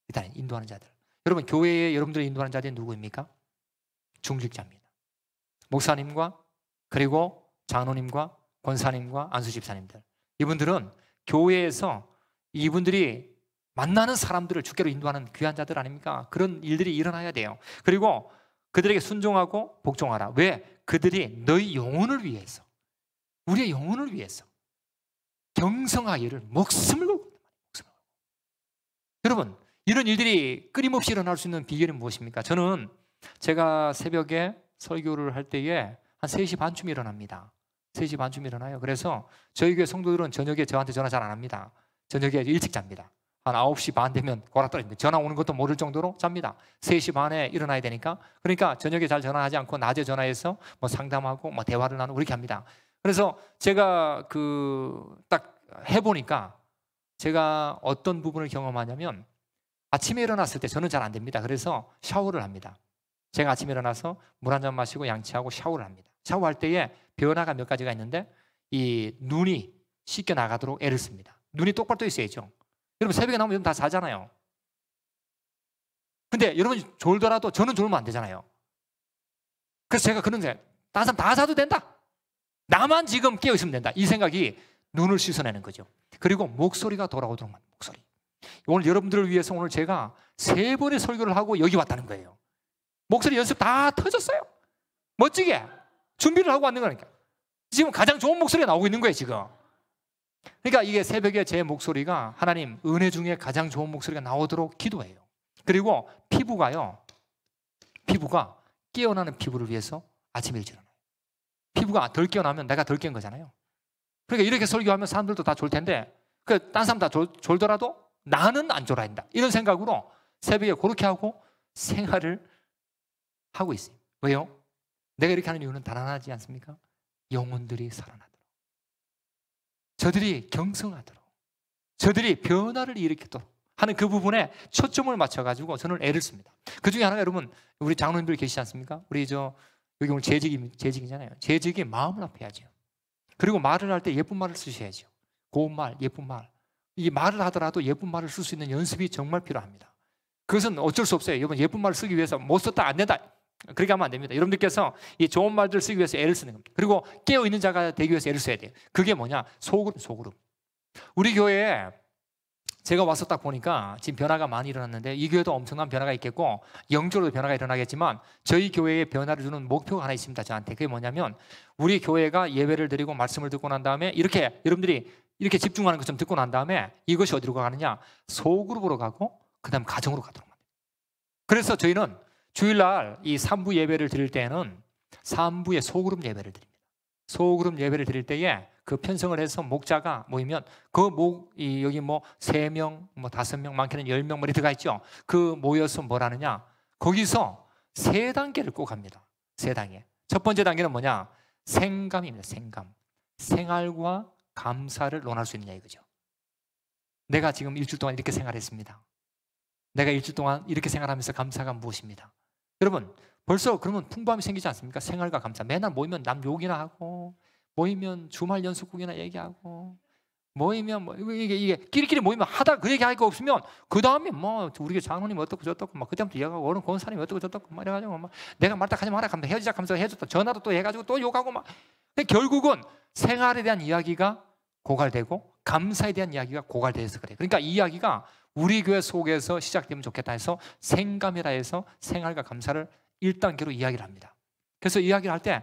일단 인도하는 자들. 여러분, 교회에 여러분들을 인도하는 자들이 누구입니까? 중직자입니다. 목사님과 그리고 장로님과 권사님과 안수집사님들. 이분들은 교회에서 이분들이 만나는 사람들을 주께로 인도하는 귀한 자들 아닙니까? 그런 일들이 일어나야 돼요. 그리고 그들에게 순종하고 복종하라. 왜? 그들이 너희 영혼을 위해서, 우리의 영혼을 위해서 경성하기를 목숨을 걸고. 여러분, 이런 일들이 끊임없이 일어날 수 있는 비결이 무엇입니까? 저는 제가 새벽에 설교를 할 때에 한 3시 반쯤 일어납니다. 3시 반쯤 일어나요. 그래서 저희 교회 성도들은 저녁에 저한테 전화 잘 안 합니다. 저녁에 일찍 잡니다. 한 9시 반 되면 골아떨어집니다. 전화 오는 것도 모를 정도로 잡니다. 3시 반에 일어나야 되니까. 그러니까 저녁에 잘 전화하지 않고 낮에 전화해서 뭐 상담하고 뭐 대화를 나누고 그렇게 합니다. 그래서 제가 딱 해보니까 제가 어떤 부분을 경험하냐면, 아침에 일어났을 때 저는 잘 안 됩니다. 그래서 샤워를 합니다. 제가 아침에 일어나서 물 한 잔 마시고 양치하고 샤워를 합니다. 샤워할 때에 변화가 몇 가지가 있는데, 이 눈이 씻겨 나가도록 애를 씁니다. 눈이 똑바로 떠 있어야죠. 여러분, 새벽에 나오면 여러분 다 자잖아요. 근데 여러분이 졸더라도 저는 졸면 안 되잖아요. 그래서 제가 그런데 다른 사람 다 자도 된다. 나만 지금 깨어 있으면 된다. 이 생각이 눈을 씻어내는 거죠. 그리고 목소리가 돌아오도록 만든 목소리. 오늘 여러분들을 위해서 오늘 제가 3번의 설교를 하고 여기 왔다는 거예요. 목소리 연습 다 터졌어요. 멋지게 준비를 하고 왔는 거니까. 지금 가장 좋은 목소리가 나오고 있는 거예요, 지금. 그러니까 이게 새벽에 제 목소리가 하나님 은혜 중에 가장 좋은 목소리가 나오도록 기도해요. 그리고 피부가 깨어나는 피부를 위해서 아침에 일찍 일어나요. 피부가 덜 깨어나면 내가 덜 깬 거잖아요. 그러니까 이렇게 설교하면 사람들도 다 졸 텐데, 딴 사람 다 졸더라도 나는 안 졸아야 된다. 이런 생각으로 새벽에 그렇게 하고 생활을 하고 있어요. 왜요? 내가 이렇게 하는 이유는 단단하지 않습니까? 영혼들이 살아나도록, 저들이 경성하도록, 저들이 변화를 일으키도록 하는 그 부분에 초점을 맞춰가지고 저는 애를 씁니다. 그 중에 하나가, 여러분, 우리 장로님들 계시지 않습니까? 우리 여기 오늘 재직이잖아요. 재직이 마음을 아파야죠. 그리고 말을 할 때 예쁜 말을 쓰셔야죠. 고운 말, 예쁜 말. 이 말을 하더라도 예쁜 말을 쓸 수 있는 연습이 정말 필요합니다. 그것은 어쩔 수 없어요. 여러분, 예쁜 말을 쓰기 위해서 못 썼다 안 된다, 그렇게 하면 안 됩니다. 여러분들께서 이 좋은 말들을 쓰기 위해서 애를 쓰는 겁니다. 그리고 깨어있는 자가 되기 위해서 애를 써야 돼요. 그게 뭐냐? 소그룹. 우리 교회에 제가 와서 딱 보니까 지금 변화가 많이 일어났는데, 이 교회도 엄청난 변화가 있겠고 영적으로도 변화가 일어나겠지만, 저희 교회에 변화를 주는 목표가 하나 있습니다. 저한테. 그게 뭐냐면, 우리 교회가 예배를 드리고 말씀을 듣고 난 다음에 이렇게 여러분들이 이렇게 집중하는 것처럼 듣고 난 다음에 이것이 어디로 가느냐? 소그룹으로 가고 그 다음 가정으로 가도록 합니다. 그래서 저희는 주일날 이 3부 예배를 드릴 때에는 3부에 소그룹 예배를 드립니다. 소그룹 예배를 드릴 때에 그 편성을 해서 목자가 모이면 여기 3명, 5명, 많게는 10명 이렇게 들어가 있죠. 그 모여서 뭘 하느냐? 거기서 3단계를 꼭 합니다. 3단계. 첫 번째 단계는 뭐냐? 생감입니다. 생감. 생활과 감사를 논할 수 있느냐 이거죠. 내가 지금 일주일 동안 이렇게 생활했습니다. 내가 일주일 동안 이렇게 생활하면서 감사가 무엇입니다? 여러분 벌써 그러면 풍부함이 생기지 않습니까? 생활과 감사. 맨날 모이면 남 욕이나 하고, 모이면 주말 연속국이나 얘기하고, 모이면 뭐 이게 끼리끼리 모이면 하다 그 얘기할 거 없으면 그 다음에 뭐 우리 장로님 어떻고 저떻고 막 그때부터 얘기하고 어른 권사님 어떻고 저떻고 막 이래가지고 막 내가 말 딱 하지 마라 하면 헤어지자 하면서 해줬다 전화도 또 해가지고 또 욕하고 막. 결국은 생활에 대한 이야기가 고갈되고 감사에 대한 이야기가 고갈돼서 그래. 그러니까 이 이야기가 우리 교회 속에서 시작되면 좋겠다 해서 생감이라 해서 생활과 감사를 1단계로 이야기를 합니다. 그래서 이야기를 할 때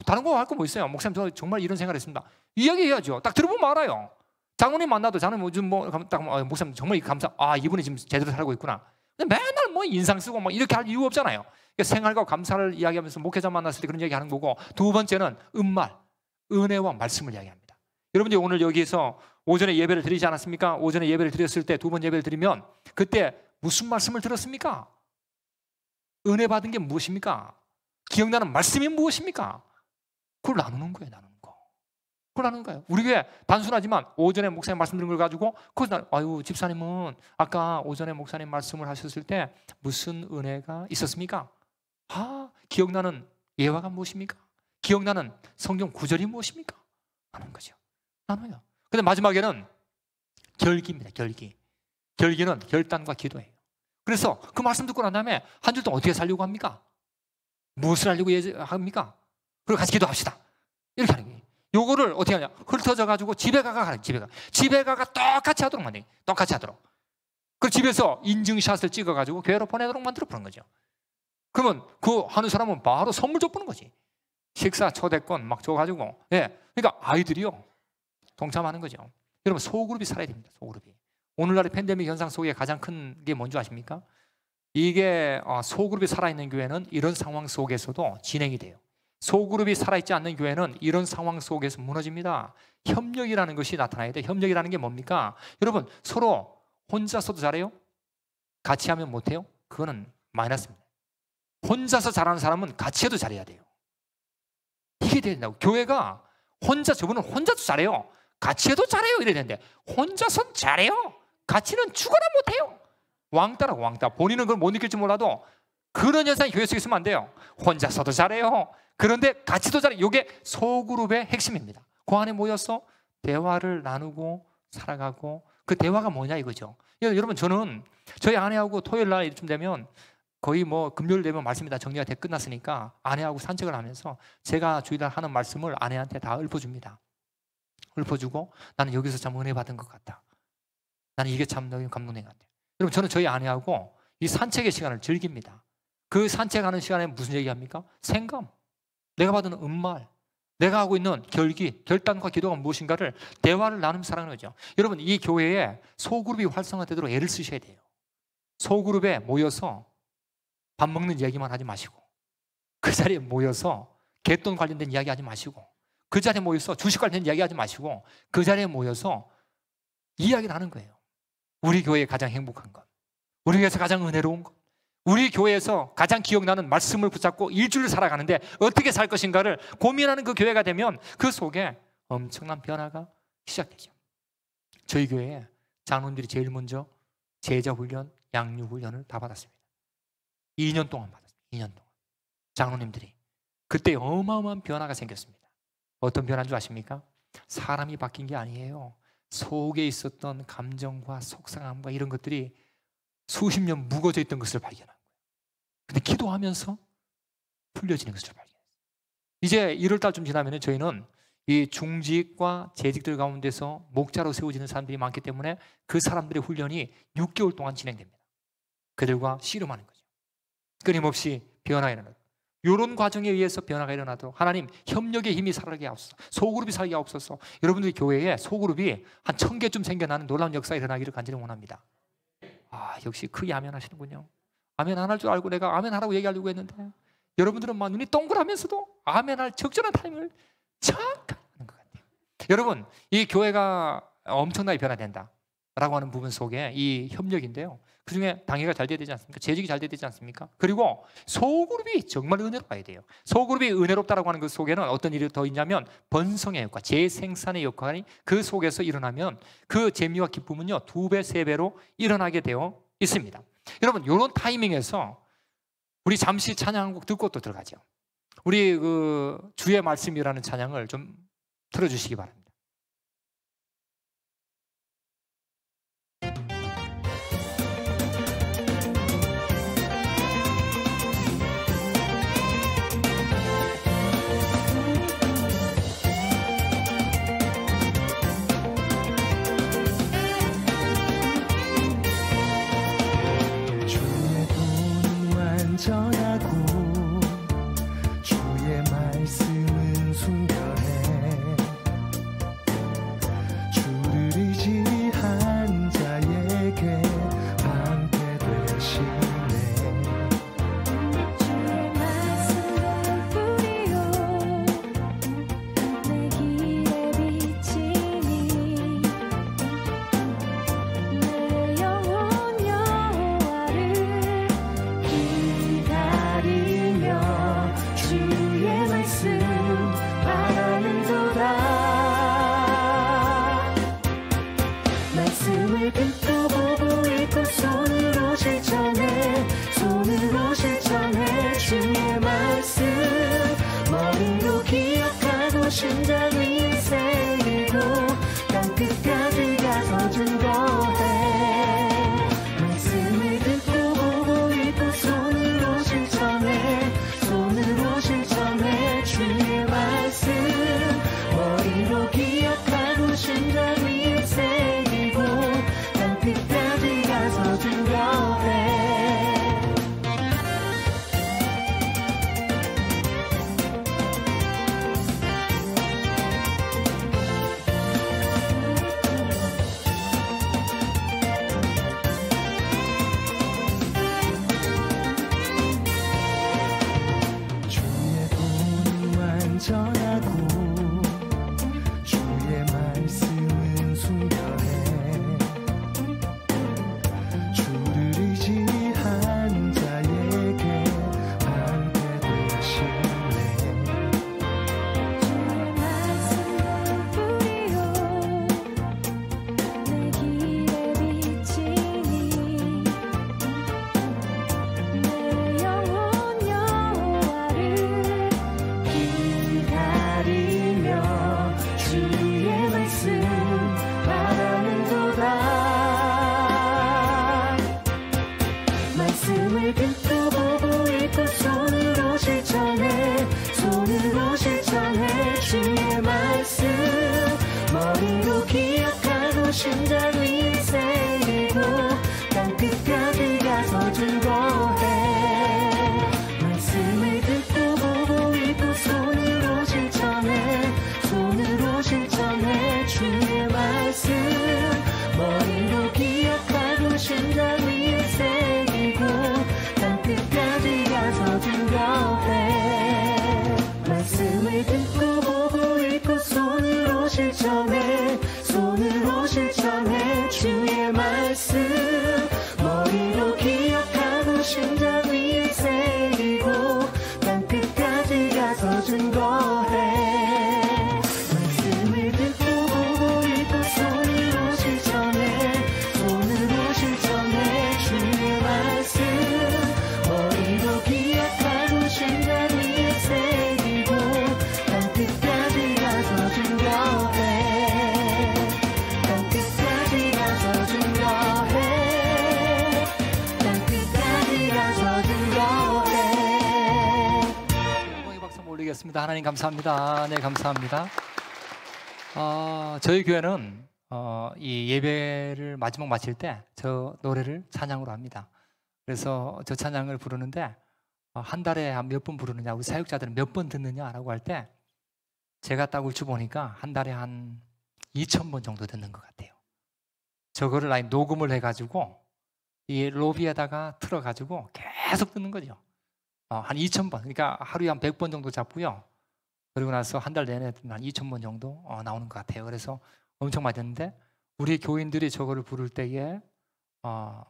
다른 거 할 거 뭐 있어요? 목사님 저 정말 이런 생각을 했습니다. 이야기해야죠. 딱 들어보면 알아요. 장로님 만나도 저는 요즘 목사님 정말 감사. 이분이 지금 제대로 살고 있구나. 근데 맨날 뭐 인상 쓰고 막 이렇게 할 이유 없잖아요. 그러니까 생활과 감사를 이야기하면서 목회자 만났을 때 그런 이야기하는 거고, 두 번째는 은말, 은혜와 말씀을 이야기합니다. 여러분들이 오늘 여기에서 오전에 예배를 드리지 않았습니까? 오전에 예배를 드렸을 때 두 번 예배를 드리면 그때 무슨 말씀을 들었습니까? 은혜 받은 게 무엇입니까? 기억나는 말씀이 무엇입니까? 그걸 나누는 거예요. 나누는 거. 그걸 나누는 거예요. 우리 교회 단순하지만 오전에 목사님 말씀 드린 걸 가지고 아유 집사님은 아까 오전에 목사님 말씀을 하셨을 때 무슨 은혜가 있었습니까? 기억나는 예화가 무엇입니까? 기억나는 성경 구절이 무엇입니까? 나누는 거죠. 나눠요. 근데 마지막에는 결기입니다. 결기. 결기는 결단과 기도예요. 그래서 그 말씀 듣고 난 다음에 한 주 동안 어떻게 살려고 합니까? 무엇을 하려고 합니까? 그리고 같이 기도합시다. 이렇게 하는 거예요. 요거를 어떻게 하냐? 흩어져가지고 집에 가가 똑같이 하도록 만들어요. 똑같이 하도록. 그 집에서 인증샷을 찍어가지고 교회로 보내도록 만들어 보는 거죠. 그러면 그 하는 사람은 바로 선물 줘보는 거지. 식사 초대권 막 줘가지고. 그러니까 아이들이요. 동참하는 거죠. 여러분 소그룹이 살아야 됩니다. 소그룹이. 오늘날의 팬데믹 현상 속에 가장 큰 게 뭔지 아십니까? 이게 소그룹이 살아있는 교회는 이런 상황 속에서도 진행이 돼요. 소그룹이 살아있지 않는 교회는 이런 상황 속에서 무너집니다. 협력이라는 것이 나타나야 돼요. 협력이라는 게 뭡니까? 여러분 서로 혼자서도 잘해요? 같이 하면 못해요? 그거는 마이너스입니다. 혼자서 잘하는 사람은 같이 해도 잘해야 돼요. 이게 돼야 된다고. 교회가 저분은 혼자도 잘해요. 같이 해도 잘해요. 이래야 되는데 혼자선 잘해요. 같이는 죽어나 못해요. 왕따라고 왕따. 본인은 그걸 못 느낄지 몰라도 그런 현상이 교회 속에 있으면 안 돼요. 혼자서도 잘해요. 그런데 같이도 잘해요. 이게 소그룹의 핵심입니다. 그 안에 모여서 대화를 나누고 살아가고, 그 대화가 뭐냐 이거죠. 여러분 저는 저희 아내하고 토요일 날 이쯤 되면 거의 뭐 금요일 되면 말씀이 다 정리가 돼 끝났으니까 아내하고 산책을 하면서 제가 주일날 하는 말씀을 아내한테 다 읊어줍니다. 읊어주고 나는 여기서 참 은혜 받은 것 같다. 나는 이게 참 너희 감동된 것 같아요. 여러분 저는 저희 아내하고 이 산책의 시간을 즐깁니다. 그 산책하는 시간에 무슨 얘기합니까? 생감, 내가 받은 은말, 내가 하고 있는 결기, 결단과 기도가 무엇인가를 대화를 나누면서 살아가는 거죠. 여러분 이 교회에 소그룹이 활성화되도록 애를 쓰셔야 돼요. 소그룹에 모여서 밥 먹는 얘기만 하지 마시고, 그 자리에 모여서 갯돈 관련된 이야기 하지 마시고, 그 자리에 모여서 주식 관련된 이야기 하지 마시고, 그 자리에 모여서 이야기 나누는 거예요. 우리 교회에 가장 행복한 것, 우리 교회에서 가장 은혜로운 것, 우리 교회에서 가장 기억나는 말씀을 붙잡고 일주일을 살아가는데 어떻게 살 것인가를 고민하는 그 교회가 되면 그 속에 엄청난 변화가 시작되죠. 저희 교회에 장로님들이 제일 먼저 제자 훈련, 양육 훈련을 다 받았습니다. 2년 동안 받았습니다. 2년 동안. 장로님들이. 그때 어마어마한 변화가 생겼습니다. 어떤 변화인 줄 아십니까? 사람이 바뀐 게 아니에요. 속에 있었던 감정과 속상함과 이런 것들이 수십 년 묵어져 있던 것을 발견한 거예요. 근데 기도하면서 풀려지는 것을 발견했어요. 이제 1월달쯤 지나면 저희는 이 중직과 재직들 가운데서 목자로 세워지는 사람들이 많기 때문에 그 사람들의 훈련이 6개월 동안 진행됩니다. 그들과 씨름하는 거죠. 끊임없이 변화가 일어나고, 이런 과정에 의해서 변화가 일어나도록 하나님 협력의 힘이 살게 하옵소서, 소그룹이 살게 하옵소서. 여러분들이 교회에 소그룹이 한 1000개쯤 생겨나는 놀라운 역사가 일어나기를 간절히 원합니다. 역시 크게 아멘 하시는군요. 아멘 안 할 줄 알고 내가 아멘 하라고 얘기하려고 했는데 여러분들은 막 눈이 동그라면서도 아멘 할 적절한 타이밍을 정확하게 하는 것 같아요. 여러분 이 교회가 엄청나게 변화된다. 라고 하는 부분 속에 이 협력인데요. 그중에 당회가 잘 돼야 되지 않습니까? 재직이 잘 돼야 되지 않습니까? 그리고 소그룹이 정말 은혜로워야 돼요. 소그룹이 은혜롭다라고 하는 그 속에는 어떤 일이 더 있냐면 번성의 효과, 재생산의 역할이 그 속에서 일어나면 그 재미와 기쁨은요 2배, 3배로 일어나게 되어 있습니다. 여러분 이런 타이밍에서 우리 잠시 찬양 한 곡 듣고 또 들어가죠. 우리 그 주의 말씀이라는 찬양을 좀 틀어주시기 바랍니다. 전하고 주의 말씀은 순결해 주를 의지한 자에게 방패 되시네 주의 말씀은 불이요 내 길에 비치니 내 영혼 여호와를 기다리며 주의 말씀 바라는도다 말씀을 듣고 보고 읽고 손으로 실천해 주의 말씀 머리로 기억하고 심장 위에 새기고 땅끝까지 가서 증거해 말씀을 듣고 보고 읽고 손으로 실천해 주의 말씀 머리로 기억하고 심장 위에 새기고 땅끝까지 가서 증거해 주의 본을 완전하고 주의 말씀은 순결해 주를 의지한 자에게 방패 되시네 주의 말씀은 불이요 내 길에 비치니 내 영혼 여호와를 기다리며 주의 말씀 바라는도다 말씀을 듣고 보고 읽고 손으로 실천해 주의 말씀 머리로 기억하고 심장 위에 새기고 땅끝까지 가서 증거해 말씀을 듣고 보고 읽고 손으로 실천해 주의 말씀 머리로 기억하고 심장 위에 새기고 땅끝까지 가서 증거해 말씀을 듣고 보고 읽고 손으로 실천해 주의 말씀 머리로 기억하고 심장 위에 새기고 땅끝까지 가서 증거해 말씀을 듣고 보고 읽고 손으로 실천해 주의 말씀 머리로 기억하고 심장 위에 새기고 땅끝까지 가서 증거해 땅끝까지 가서 증거해 땅끝까지 가서 증거해 엉덩이 박수 올리겠습니다. 하나님 감사합니다. 네, 감사합니다. 저희 교회는 이 예배를 마지막 마칠 때 저 노래를 찬양으로 합니다. 그래서 저 찬양을 부르는데 한 달에 한 몇 번 부르느냐, 우리 사역자들은 몇 번 듣느냐라고 할 때 제가 딱 울주 보니까 한 달에 한 2,000번 정도 듣는 것 같아요. 저거를 아예 녹음을 해가지고 이 로비에다가 틀어가지고 계속 듣는 거죠. 한 2,000번, 그러니까 하루에 한 100번 정도 잡고요. 그리고 나서 한 달 내내 한 2,000번 정도 나오는 것 같아요. 그래서 엄청 많이 듣는데 우리 교인들이 저거를 부를 때에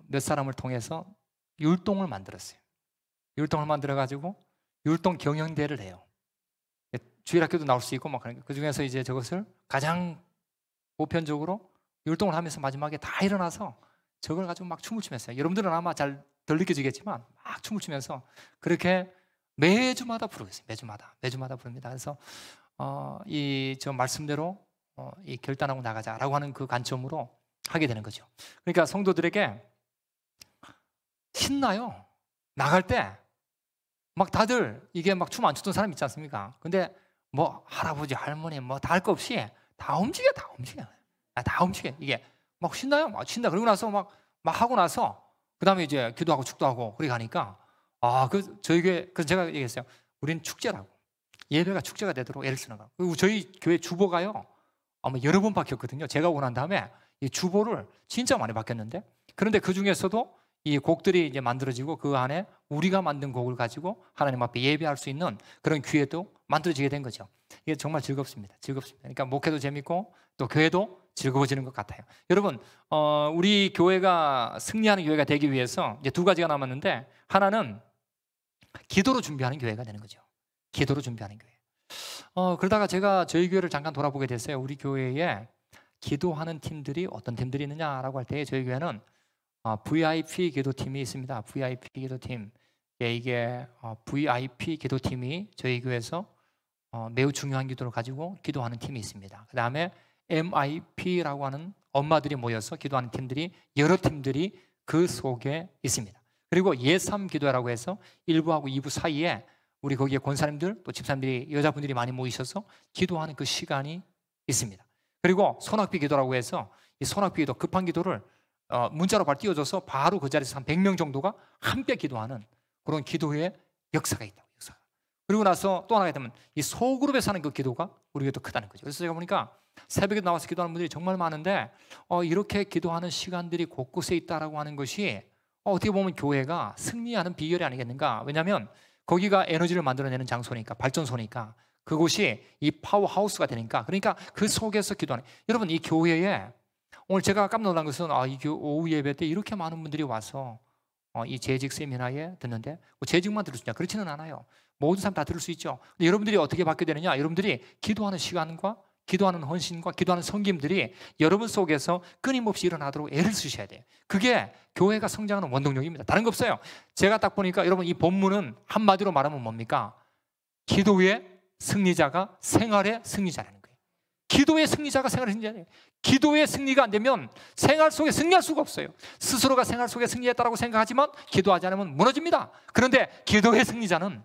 몇 사람을 통해서 율동을 만들었어요. 율동을 만들어가지고 율동 경연대회를 해요. 주일학교도 나올 수 있고 막 그런 거. 그 중에서 이제 저것을 가장 보편적으로 율동을 하면서 마지막에 다 일어나서 저걸 가지고 막 춤을 추면서, 여러분들은 아마 잘 덜 느껴지겠지만 막 춤을 추면서 그렇게 매주마다 부르고 있어요. 매주마다 부릅니다. 그래서 이 저 말씀대로 이 결단하고 나가자라고 하는 그 관점으로 하게 되는 거죠. 그러니까 성도들에게 신나요. 나갈 때 막 다들 이게 막 춤 안 추던 사람 있지 않습니까? 근데 뭐 할아버지 할머니 뭐 다 할 거 없이 다 움직여. 이게 막 신나요. 막 신나. 그러고 나서 막 하고 나서 그 다음에 이제 기도하고 축도하고 그렇게 가니까 저에게 그래서 제가 얘기했어요. 우린 축제라고. 예배가 축제가 되도록 애를 쓰는 거. 그리고 저희 교회 주보가요. 아마 여러 번 바뀌었거든요. 제가 오고 난 다음에 이 주보를 진짜 많이 바뀌었는데, 그런데 그 중에서도 이 곡들이 이제 만들어지고 그 안에 우리가 만든 곡을 가지고 하나님 앞에 예배할 수 있는 그런 기회도 만들어지게 된 거죠. 이게 정말 즐겁습니다. 그러니까 목회도 재밌고 또 교회도 즐거워지는 것 같아요. 여러분, 우리 교회가 승리하는 교회가 되기 위해서 이제 두 가지가 남았는데, 하나는 기도로 준비하는 교회가 되는 거죠. 기도로 준비하는 교회. 그러다가 제가 저희 교회를 잠깐 돌아보게 됐어요. 우리 교회에 기도하는 팀들이 어떤 팀들이 있느냐라고 할 때 저희 교회는 VIP 기도팀이 있습니다. VIP 기도팀. 이게 VIP 기도팀이 저희 교회에서 매우 중요한 기도를 가지고 기도하는 팀이 있습니다. 그 다음에 MIP라고 하는 엄마들이 모여서 기도하는 팀들이, 여러 팀들이 그 속에 있습니다. 그리고 예삼 기도회라고 해서 1부하고 2부 사이에 우리 거기에 권사님들 또 집사님들이, 여자분들이 많이 모이셔서 기도하는 그 시간이 있습니다. 그리고 소낙비 기도라고 해서 이 소낙비 기도, 급한 기도를 문자로 바로 띄워줘서 바로 그 자리에서 한 100명 정도가 함께 기도하는 그런 기도의 역사가 있다고. 그리고 나서 또 하나가 되면 이 소그룹에서 하는 그 기도가 우리 교회도 크다는 거죠. 그래서 제가 보니까 새벽에 나와서 기도하는 분들이 정말 많은데 이렇게 기도하는 시간들이 곳곳에 있다라고 하는 것이 어떻게 보면 교회가 승리하는 비결이 아니겠는가. 왜냐하면 거기가 에너지를 만들어내는 장소니까, 발전소니까, 그곳이 이 파워하우스가 되니까. 그러니까 그 속에서 기도하는, 여러분 이 교회에 오늘 제가 깜짝 놀란 것은 이 오후 예배 때 이렇게 많은 분들이 와서 이 재직 세미나에 듣는데 재직만 들을 수 있냐? 그렇지는 않아요. 모든 사람 다 들을 수 있죠. 근데 여러분들이 어떻게 받게 되느냐? 여러분들이 기도하는 시간과 기도하는 헌신과 기도하는 섬김들이 여러분 속에서 끊임없이 일어나도록 애를 쓰셔야 돼요. 그게 교회가 성장하는 원동력입니다. 다른 거 없어요. 제가 딱 보니까 여러분 이 본문은 한마디로 말하면 뭡니까? 기도의 승리자가 생활의 승리자라는 거예요. 기도의 승리자가 생활의 승리자예요. 기도의 승리가 안 되면 생활 속에 승리할 수가 없어요. 스스로가 생활 속에 승리했다고 생각하지만 기도하지 않으면 무너집니다. 그런데 기도의 승리자는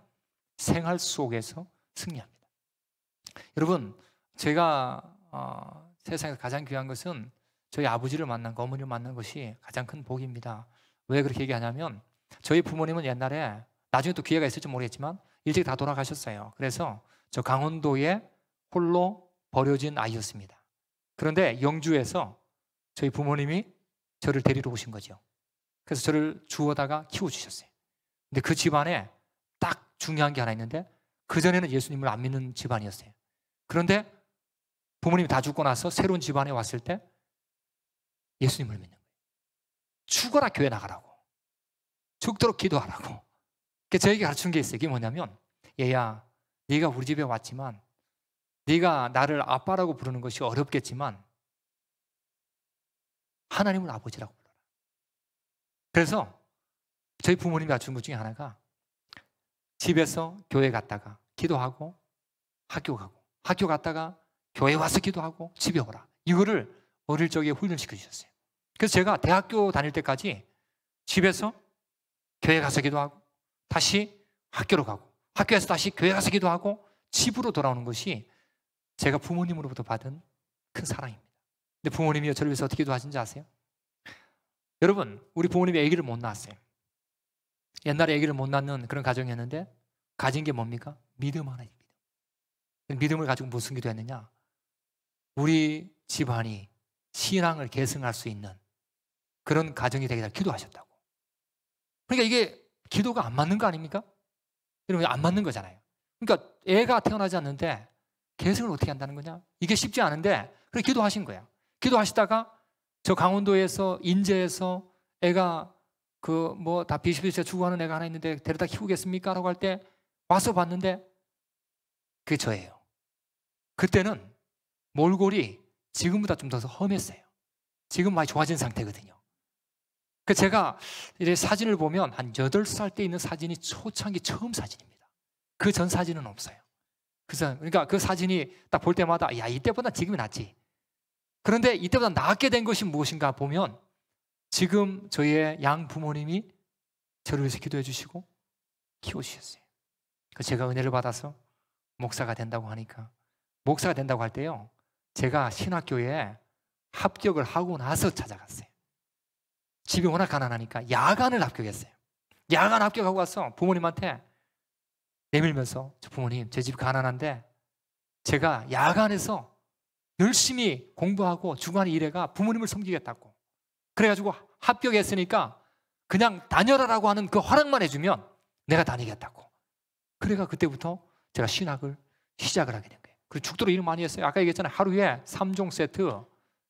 생활 속에서 승리합니다. 여러분, 제가 세상에서 가장 귀한 것은 저희 아버지를 만난 거, 어머니를 만난 것이 가장 큰 복입니다. 왜 그렇게 얘기하냐면 저희 부모님은 옛날에, 나중에 또 기회가 있을지 모르겠지만 일찍 다 돌아가셨어요. 그래서 저 강원도에 홀로 버려진 아이였습니다. 그런데 영주에서 저희 부모님이 저를 데리러 오신 거죠. 그래서 저를 주워다가 키워주셨어요. 근데 그 집안에 딱 중요한 게 하나 있는데, 그전에는 예수님을 안 믿는 집안이었어요. 그런데 부모님이 다 죽고 나서 새로운 집안에 왔을 때 예수님을 믿는 거예요. 죽어라 교회 나가라고, 죽도록 기도하라고. 저에게 가르치는 게 있어요. 그게 뭐냐면, 얘야, 네가 우리 집에 왔지만 네가 나를 아빠라고 부르는 것이 어렵겠지만 하나님을 아버지라고 불러라. 그래서 저희 부모님이 가르친 것 중에 하나가 집에서 교회 갔다가 기도하고 학교 가고, 학교 갔다가 교회 와서 기도하고 집에 오라. 이거를 어릴 적에 훈련시켜 주셨어요. 그래서 제가 대학교 다닐 때까지 집에서 교회 가서 기도하고 다시 학교로 가고, 학교에서 다시 교회 가서 기도하고 집으로 돌아오는 것이 제가 부모님으로부터 받은 큰 사랑입니다. 근데 부모님이 저를 위해서 어떻게 기도하신지 아세요? 여러분, 우리 부모님이 아기를 못 낳았어요. 옛날에 아기를 못 낳는 그런 가정이었는데 가진 게 뭡니까? 믿음 하나입니다. 믿음을 가지고 무슨 기도했느냐? 우리 집안이 신앙을 계승할 수 있는 그런 가정이 되게 기도하셨다고. 그러니까 이게 기도가 안 맞는 거 아닙니까? 여러분, 안 맞는 거잖아요. 그러니까 애가 태어나지 않는데 계승을 어떻게 한다는 거냐? 이게 쉽지 않은데 그렇게 기도하신 거야. 기도하시다가 저 강원도에서 인제에서 애가 그 뭐 다 비슷비슷해 죽어가는 애가 하나 있는데 데려다 키우겠습니까? 라고 할 때 와서 봤는데 그게 저예요. 그때는 몰골이 지금보다 좀 더 험했어요. 지금 많이 좋아진 상태거든요. 그 제가 이제 사진을 보면 한 8살 때 있는 사진이 초창기 처음 사진입니다. 그 전 사진은 없어요. 그러니까 그 사진이 딱 볼 때마다 야, 이때보다 지금이 낫지. 그런데 이때보다 낫게 된 것이 무엇인가 보면 지금 저희의 양 부모님이 저를 위해서 기도해 주시고 키워주셨어요. 제가 은혜를 받아서 목사가 된다고 하니까, 목사가 된다고 할 때요, 제가 신학교에 합격을 하고 나서 찾아갔어요. 집이 워낙 가난하니까 야간을 합격했어요. 야간 합격하고 와서 부모님한테 내밀면서, 저 부모님, 제 집 가난한데 제가 야간에서 열심히 공부하고 주간에 일해가 부모님을 섬기겠다고, 그래가지고 합격했으니까 그냥 다녀라라고 하는 그 허락만 해주면 내가 다니겠다고. 그래가 그때부터 제가 신학을 시작을 하게 된 거예요. 그리고 죽도록 일 많이 했어요. 아까 얘기했잖아요. 하루에 3종 세트,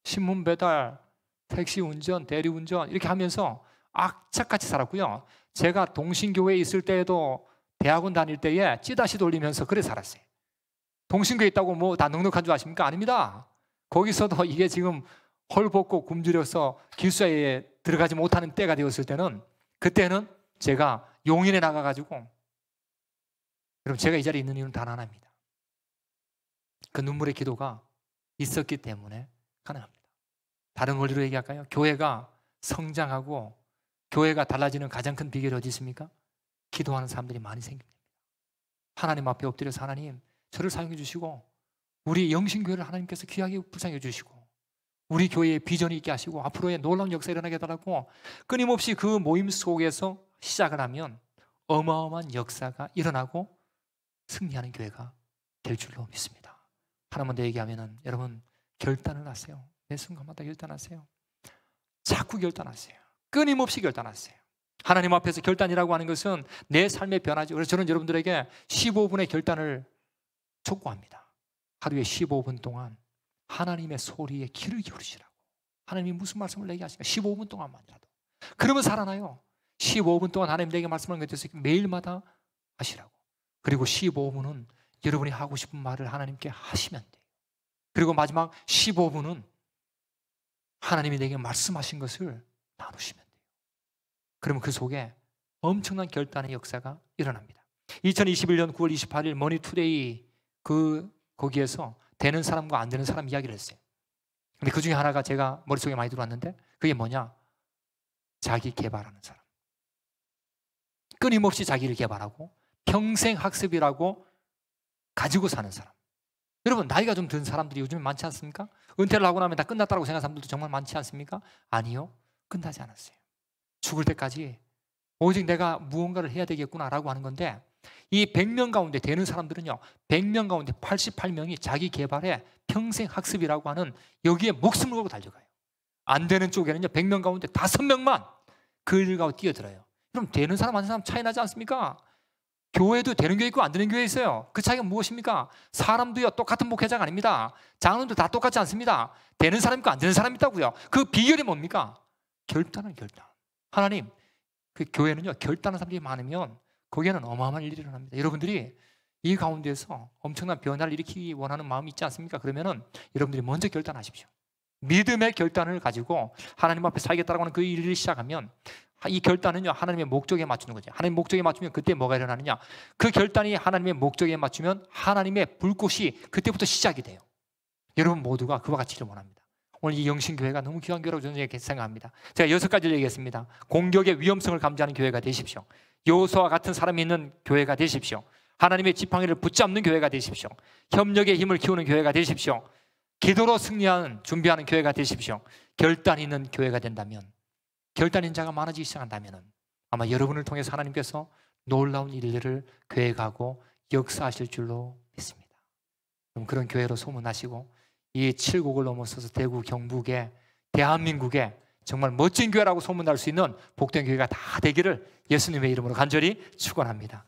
신문 배달, 택시 운전, 대리 운전 이렇게 하면서 악착같이 살았고요. 제가 동신교회에 있을 때에도 대학원 다닐 때에 찌다시 돌리면서 그래 살았어요. 동신교회 있다고 뭐 다 넉넉한 줄 아십니까? 아닙니다. 거기서도 이게 지금 헐벗고 굶주려서 기숙사에 들어가지 못하는 때가 되었을 때는, 그때는 제가 용인에 나가가지고, 여러분 제가 이 자리에 있는 이유는 단 하나입니다. 그 눈물의 기도가 있었기 때문에 가능합니다. 다른 원리로 얘기할까요? 교회가 성장하고 교회가 달라지는 가장 큰 비결이 어디 있습니까? 기도하는 사람들이 많이 생깁니다. 하나님 앞에 엎드려서 하나님 저를 사용해 주시고 우리 영신교회를 하나님께서 귀하게 불쌍해 주시고 우리 교회에 비전이 있게 하시고 앞으로의 놀라운 역사가 일어나게 해달라고 끊임없이 그 모임 속에서 시작을 하면 어마어마한 역사가 일어나고 승리하는 교회가 될 줄로 믿습니다. 하나만 더 얘기하면은, 여러분 결단을 하세요. 매 순간마다 결단하세요. 자꾸 결단하세요. 끊임없이 결단하세요. 하나님 앞에서 결단이라고 하는 것은 내 삶의 변화죠. 그래서 저는 여러분들에게 15분의 결단을 촉구합니다. 하루에 15분 동안 하나님의 소리에 귀를 기울이시라고. 하나님이 무슨 말씀을 내게 하시니까 15분 동안만이라도. 그러면 살아나요. 15분 동안 하나님 내게 말씀하는 것에 대해서 매일마다 하시라고. 그리고 15분은 여러분이 하고 싶은 말을 하나님께 하시면 돼요. 그리고 마지막 15분은 하나님이 내게 말씀하신 것을 나누시면 돼요. 그러면 그 속에 엄청난 결단의 역사가 일어납니다. 2021년 9월 28일 머니투데이 거기에서 되는 사람과 안 되는 사람 이야기를 했어요. 근데 그 중에 하나가 제가 머릿속에 많이 들어왔는데, 그게 뭐냐? 자기 개발하는 사람. 끊임없이 자기를 개발하고 평생 학습이라고 가지고 사는 사람. 여러분 나이가 좀 든 사람들이 요즘에 많지 않습니까? 은퇴를 하고 나면 다 끝났다고 생각하는 사람들도 정말 많지 않습니까? 아니요, 끝나지 않았어요. 죽을 때까지 오직 내가 무언가를 해야 되겠구나라고 하는 건데, 이 100명 가운데 되는 사람들은요, 100명 가운데 88명이 자기 개발에 평생 학습이라고 하는 여기에 목숨을 걸고 달려가요. 안 되는 쪽에는요 100명 가운데 5명만 그 일을 가고 뛰어들어요. 그럼 되는 사람 안 되는 사람 차이 나지 않습니까? 교회도 되는 교회 있고 안 되는 교회 있어요. 그 차이가 무엇입니까? 사람도요 똑같은 목회자가 아닙니다. 장로도 다 똑같지 않습니다. 되는 사람 있고 안 되는 사람 있다고요. 그 비결이 뭡니까? 결단은 결단. 하나님, 그 교회는요 결단하는 사람들이 많으면 거기에는 어마어마한 일이 일어납니다. 여러분들이 이 가운데서 엄청난 변화를 일으키기 원하는 마음이 있지 않습니까? 그러면은 여러분들이 먼저 결단하십시오. 믿음의 결단을 가지고 하나님 앞에 살겠다라고 하는 그 일을 시작하면, 이 결단은요 하나님의 목적에 맞추는 거죠. 하나님의 목적에 맞추면 그때 뭐가 일어나느냐? 그 결단이 하나님의 목적에 맞추면 하나님의 불꽃이 그때부터 시작이 돼요. 여러분 모두가 그와 같이를 원합니다. 오늘 이 영신교회가 너무 귀한 교회라고 저는 생각합니다. 제가 6가지를 얘기했습니다. 공격의 위험성을 감지하는 교회가 되십시오. 여호수아와 같은 사람이 있는 교회가 되십시오. 하나님의 지팡이를 붙잡는 교회가 되십시오. 협력의 힘을 키우는 교회가 되십시오. 기도로 승리하는, 준비하는 교회가 되십시오. 결단 있는 교회가 된다면, 결단 있는 자가 많아지기 시작한다면 아마 여러분을 통해서 하나님께서 놀라운 일들을 계획하고 역사하실 줄로 믿습니다. 그럼 그런 교회로 소문나시고 이 7국을 넘어서서 대구, 경북에, 대한민국에 정말 멋진 교회라고 소문날 수 있는 복된 교회가 다 되기를 예수님의 이름으로 간절히 축원합니다.